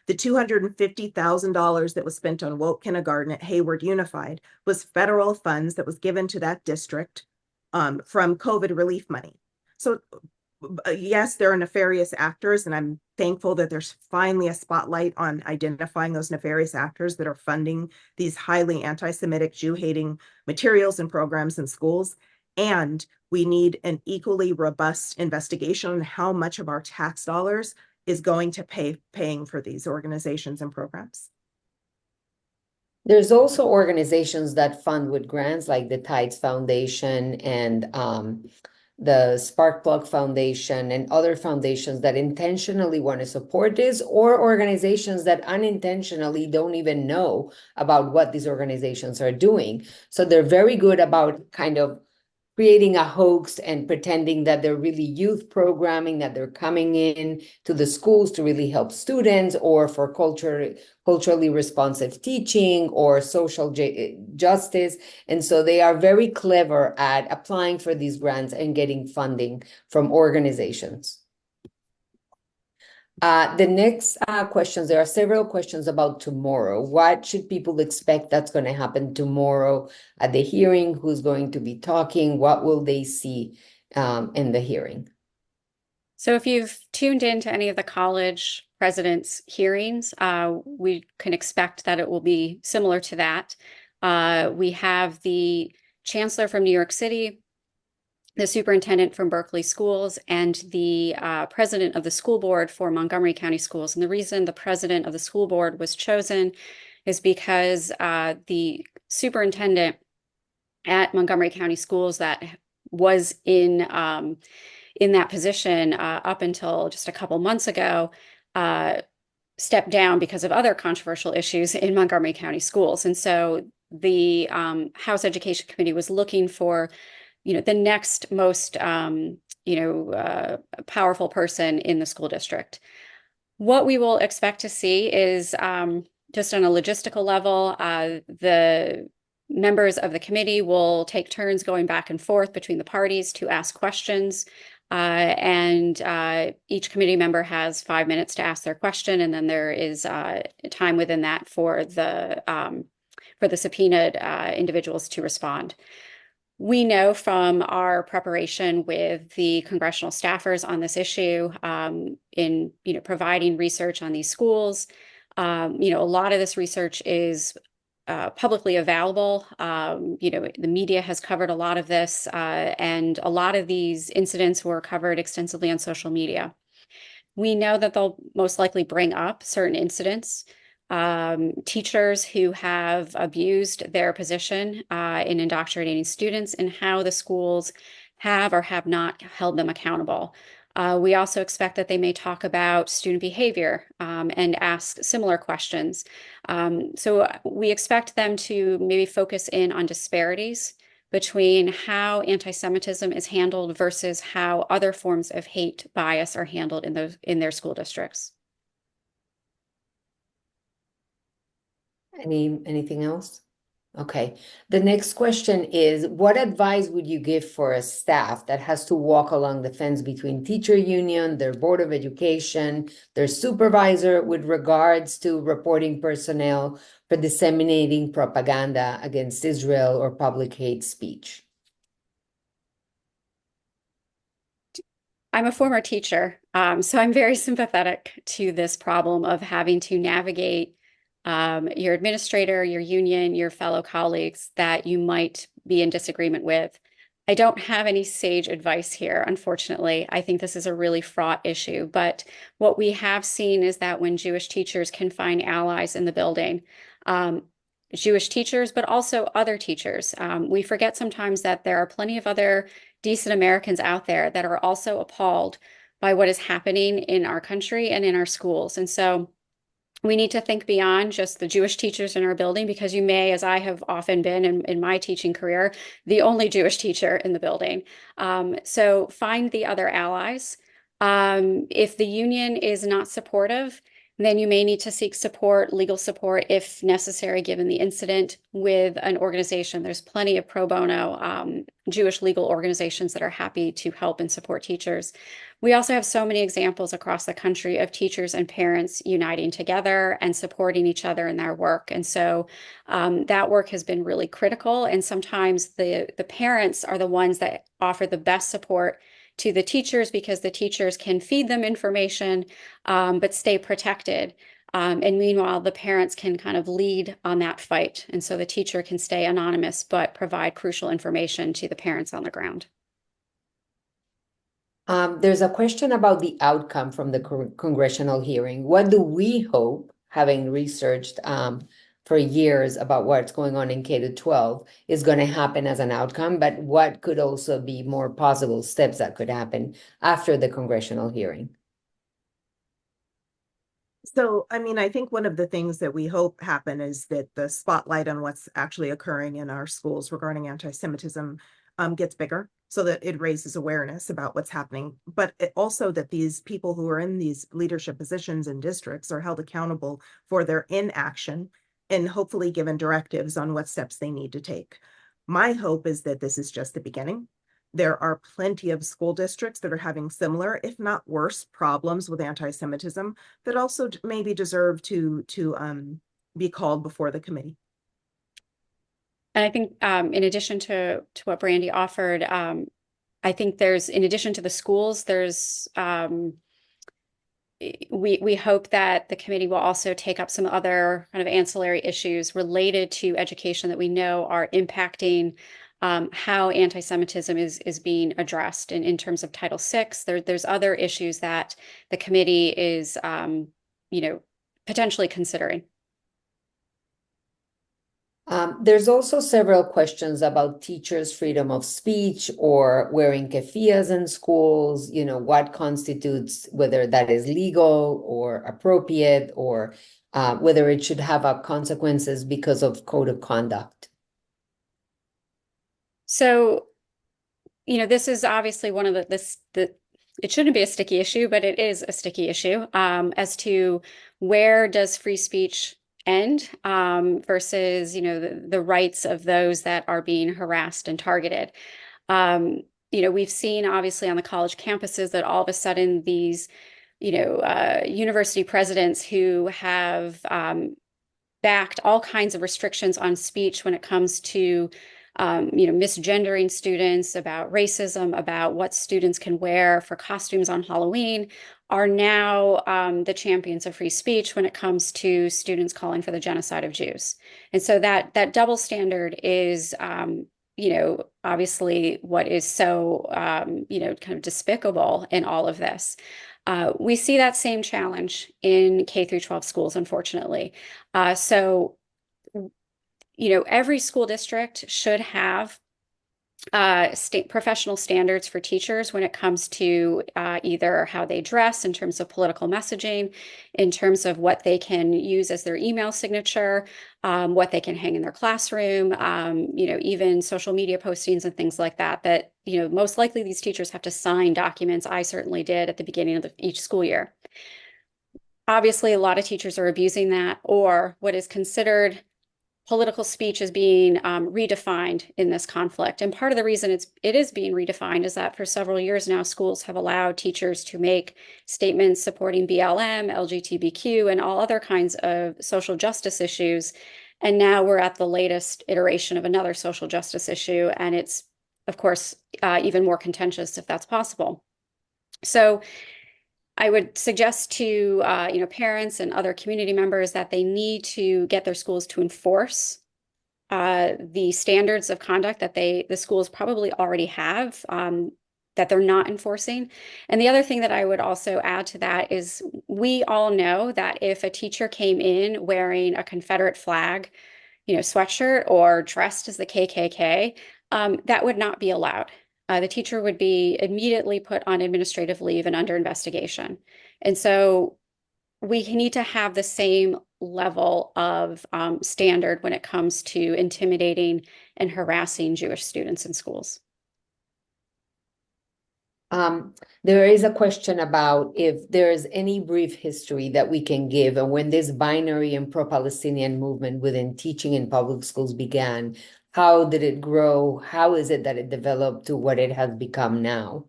The $250,000 that was spent on woke kindergarten at Hayward Unified was federal funds that was given to that district from COVID relief money. So yes, there are nefarious actors, and I'm thankful that there's finally a spotlight on identifying those nefarious actors that are funding these highly anti-Semitic, Jew-hating materials and programs in schools. And we need an equally robust investigation on how much of our tax dollars is going to paying for these organizations and programs. There's also organizations that fund with grants, like the Tides Foundation and the Sparkplug Foundation and other foundations that intentionally want to support this, or organizations that unintentionally don't even know about what these organizations are doing. So they're very good about kind of creating a hoax and pretending that they're really youth programming, that they're coming in to the schools to really help students, or for culturally responsive teaching or social justice. And so they are very clever at applying for these grants and getting funding from organizations. The next questions, there are several questions about tomorrow. What should people expect that's going to happen tomorrow at the hearing? Who's going to be talking? What will they see in the hearing? So if you've tuned in to any of the college presidents' hearings, we can expect that it will be similar to that. We have the chancellor from New York City, the superintendent from Berkeley Schools, and the president of the school board for Montgomery County Schools. And the reason the president of the school board was chosen is because the superintendent at Montgomery County Schools that was in that position up until just a couple months ago stepped down because of other controversial issues in Montgomery County Schools. And so the House Education Committee was looking for the next most, powerful person in the school district. What we will expect to see is just on a logistical level, the members of the committee will take turns going back and forth between the parties to ask questions. And each committee member has 5 minutes to ask their question, and then there is time within that for the subpoenaed individuals to respond. We know from our preparation with the congressional staffers on this issue, in providing research on these schools, a lot of this research is publicly available. The media has covered a lot of this, and a lot of these incidents were covered extensively on social media. We know that they'll most likely bring up certain incidents, teachers who have abused their position in indoctrinating students, and how the schools have or have not held them accountable. We also expect that they may talk about student behavior and ask similar questions. So we expect them to maybe focus in on disparities between how anti-Semitism is handled versus how other forms of hate bias are handled in their school districts. Anything else? Okay. The next question is, what advice would you give for a staff that has to walk along the fence between teacher union, their board of education, their supervisor with regards to reporting personnel for disseminating propaganda against Israel or public hate speech? I'm a former teacher, so I'm very sympathetic to this problem of having to navigate your administrator, your union, your fellow colleagues that you might be in disagreement with. I don't have any sage advice here, unfortunately. I think this is a really fraught issue, but what we have seen is that when Jewish teachers can find allies in the building, Jewish teachers, but also other teachers. We forget sometimes that there are plenty of other decent Americans out there that are also appalled by what is happening in our country and in our schools. And so we need to think beyond just the Jewish teachers in our building, because you may, as I have often been in my teaching career, the only Jewish teacher in the building. So find the other allies. If the union is not supportive, then you may need to seek support, legal support, if necessary, given the incident, with an organization. There's plenty of pro bono Jewish legal organizations that are happy to help and support teachers. We also have so many examples across the country of teachers and parents uniting together and supporting each other in their work. And so that work has been really critical. And sometimes the parents are the ones that offer the best support to the teachers, because the teachers can feed them information, but stay protected. And meanwhile, the parents can kind of lead on that fight. And so the teacher can stay anonymous, but provide crucial information to the parents on the ground. There's a question about the outcome from the congressional hearing. What do we hope, having researched for years about what's going on in K-12, is going to happen as an outcome, but what could also be more possible steps that could happen after the congressional hearing? So, I mean, I think one of the things that we hope happen is that the spotlight on what's actually occurring in our schools regarding anti-Semitism gets bigger, so that it raises awareness about what's happening, but also that these people who are in these leadership positions in districts are held accountable for their inaction and hopefully given directives on what steps they need to take. My hope is that this is just the beginning. There are plenty of school districts that are having similar, if not worse, problems with anti-Semitism that also maybe deserve to be called before the committee. And I think in addition to what Brandy offered, I think there's, in addition to the schools, there's we hope that the committee will also take up some other kind of ancillary issues related to education that we know are impacting how anti-Semitism is being addressed in terms of Title VI. There's other issues that the committee is potentially considering. There's also several questions about teachers' freedom of speech or wearing keffiyehs in schools, what constitutes, whether that is legal or appropriate, or whether it should have consequences because of code of conduct. So, this is obviously one of the it shouldn't be a sticky issue, but it is a sticky issue, as to where does free speech end, versus, the rights of those that are being harassed and targeted. We've seen obviously on the college campuses that all of a sudden these, university presidents who have backed all kinds of restrictions on speech when it comes to, misgendering students, about racism, about what students can wear for costumes on Halloween, are now the champions of free speech when it comes to students calling for the genocide of Jews. And so that double standard is, obviously what is so, kind of despicable in all of this. We see that same challenge in K-12 schools, unfortunately. So, every school district should have state professional standards for teachers when it comes to either how they dress in terms of political messaging, in terms of what they can use as their email signature, what they can hang in their classroom, even social media postings and things like that, most likely these teachers have to sign documents. I certainly did at the beginning of each school year. Obviously, a lot of teachers are abusing that, or what is considered political speech is being redefined in this conflict. And part of the reason it is being redefined is that for several years now, schools have allowed teachers to make statements supporting BLM, LGBTQ, and all other kinds of social justice issues. And now we're at the latest iteration of another social justice issue. And it's, of course, even more contentious if that's possible. So I would suggest to parents and other community members that they need to get their schools to enforce the standards of conduct that the schools probably already have, that they're not enforcing. And the other thing that I would also add to that is we all know that if a teacher came in wearing a Confederate flag, sweatshirt, or dressed as the KKK, that would not be allowed. The teacher would be immediately put on administrative leave and under investigation. And so we need to have the same level of standard when it comes to intimidating and harassing Jewish students in schools. There is a question about if there is any brief history that we can give of when this binary and pro-Palestinian movement within teaching in public schools began. How did it grow? How is it that it developed to what it has become now?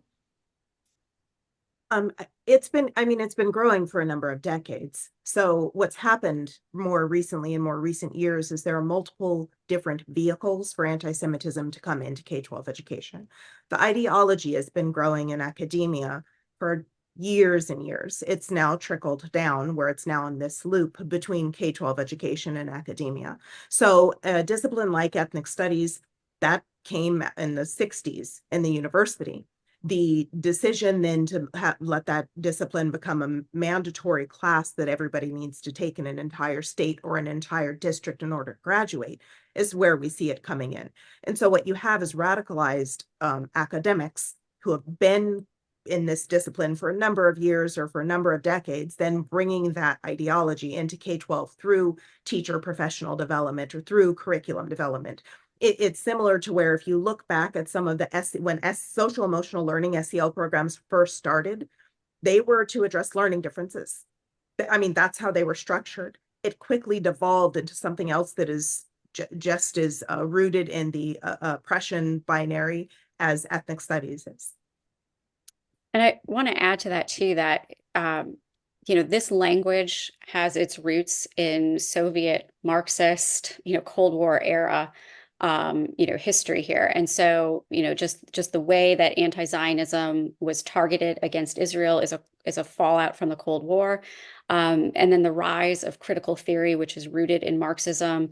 It's been growing for a number of decades. So what's happened more recently in more recent years is there are multiple different vehicles for anti-Semitism to come into K-12 education. The ideology has been growing in academia for years and years. It's now trickled down where it's now in this loop between K-12 education and academia. So a discipline like ethnic studies, that came in the 60s in the university. The decision then to let that discipline become a mandatory class that everybody needs to take in an entire state or an entire district in order to graduate is where we see it coming in. And so what you have is radicalized academics who have been in this discipline for a number of years or for a number of decades, then bringing that ideology into K-12 through teacher professional development or through curriculum development. It's similar to where if you look back at some of the social emotional learning SEL programs first started, they were to address learning differences. I mean, that's how they were structured. It quickly devolved into something else that is just as rooted in the oppression binary as ethnic studies is. And I want to add to that too, that, this language has its roots in Soviet Marxist, Cold War era, history here. And so, just the way that anti-Zionism was targeted against Israel is a fallout from the Cold War. And then the rise of critical theory, which is rooted in Marxism,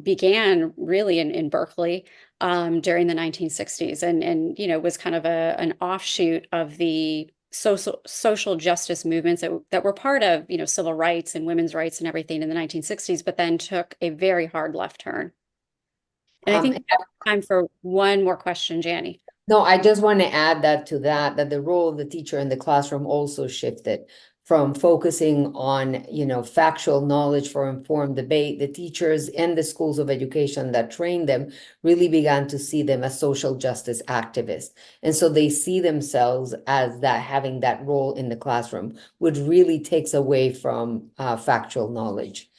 began really in Berkeley during the 1960s, and was kind of an offshoot of the social justice movements that were part of, civil rights and women's rights and everything in the 1960s, but then took a very hard left turn. And I think we have time for one more question, Janie. No, I just want to add that the role of the teacher in the classroom also shifted from focusing on, you know, factual knowledge for informed debate, the teachers and the schools of education that train them really began to see them as social justice activists. And so they see themselves as that, having that role in the classroom, which really takes away from factual knowledge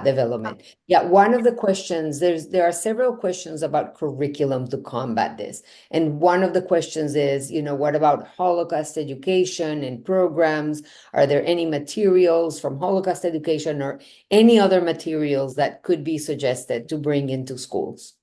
development. Yeah, one of the questions, there are several questions about curriculum to combat this. And one of the questions is, you know, what about Holocaust education and programs? Are there any materials from Holocaust education or any other materials that could be suggested to bring into schools?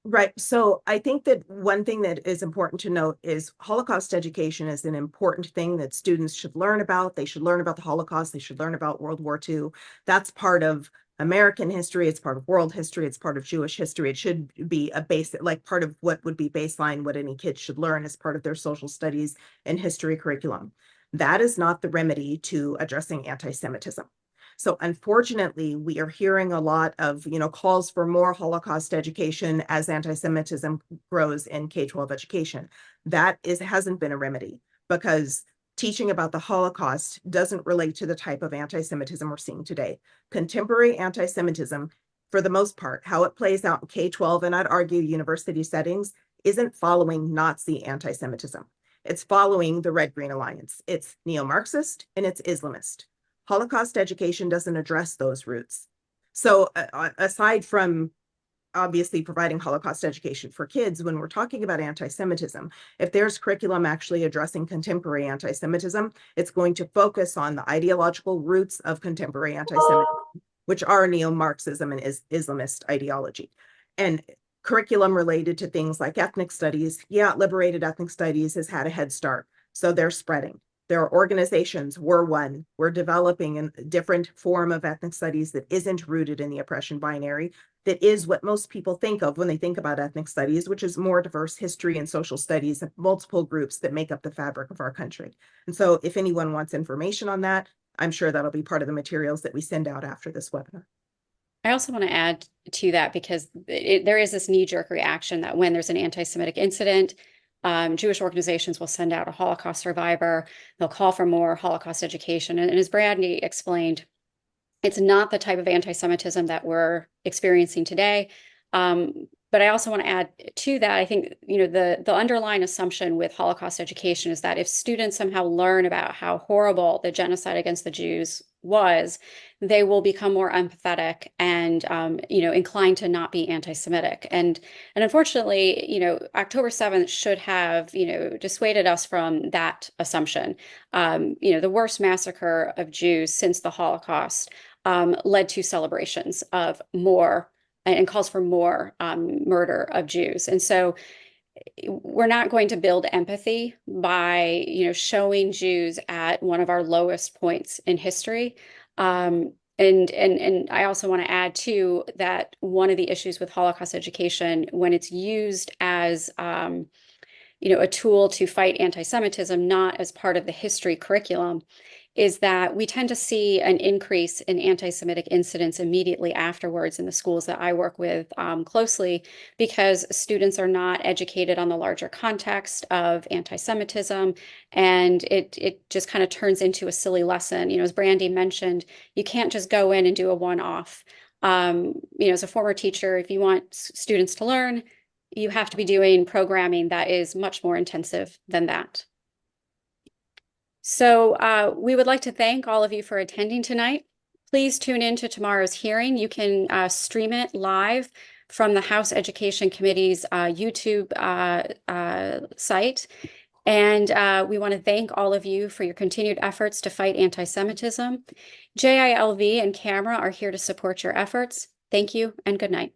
Right. So I think that one thing that is important to note is Holocaust education is an important thing that students should learn about. They should learn about the Holocaust. They should learn about World War II. That's part of American history. It's part of world history. It's part of Jewish history. It should be a basic, like part of what would be baseline, what any kid should learn as part of their social studies and history curriculum. That is not the remedy to addressing anti-Semitism. So unfortunately, we are hearing a lot of, calls for more Holocaust education as anti-Semitism grows in K-12 education. That hasn't been a remedy, because teaching about the Holocaust doesn't relate to the type of anti-Semitism we're seeing today. Contemporary anti-Semitism, for the most part, how it plays out in K-12, and I'd argue university settings, isn't following Nazi anti-Semitism. It's following the Red-Green Alliance. It's neo-Marxist and it's Islamist. Holocaust education doesn't address those roots. So aside from obviously providing Holocaust education for kids, when we're talking about anti-Semitism, if there's curriculum actually addressing contemporary anti-Semitism, it's going to focus on the ideological roots of contemporary anti-Semitism, which are neo-Marxism and Islamist ideology. And curriculum related to things like ethnic studies, liberated ethnic studies has had a head start. So they're spreading. There are organizations, we're developing a different form of ethnic studies that isn't rooted in the oppression binary, that is what most people think of when they think about ethnic studies, which is more diverse history and social studies of multiple groups that make up the fabric of our country. And so if anyone wants information on that, I'm sure that'll be part of the materials that we send out after this webinar. I also want to add to that, because there is this knee-jerk reaction that when there's an anti-Semitic incident, Jewish organizations will send out a Holocaust survivor. They'll call for more Holocaust education. And as Brandy explained, it's not the type of anti-Semitism that we're experiencing today. But I also want to add to that, I think, the underlying assumption with Holocaust education is that if students somehow learn about how horrible the genocide against the Jews was, they will become more empathetic and, inclined to not be anti-Semitic. And unfortunately, October 7th should have, dissuaded us from that assumption. The worst massacre of Jews since the Holocaust led to celebrations of more and calls for more murder of Jews. And so we're not going to build empathy by, showing Jews at one of our lowest points in history. And I also want to add too that one of the issues with Holocaust education, when it's used as a tool to fight anti-Semitism, not as part of the history curriculum, is that we tend to see an increase in anti-Semitic incidents immediately afterwards in the schools that I work with closely, because students are not educated on the larger context of anti-Semitism, and it just kind of turns into a silly lesson. As Brandy mentioned, you can't just go in and do a one-off. As a former teacher, if you want students to learn, you have to be doing programming that is much more intensive than that. So we would like to thank all of you for attending tonight. Please tune in to tomorrow's hearing. You can stream it live from the House Education Committee's YouTube site. And we want to thank all of you for your continued efforts to fight anti-Semitism. JILV and CAMERA are here to support your efforts. Thank you and good night.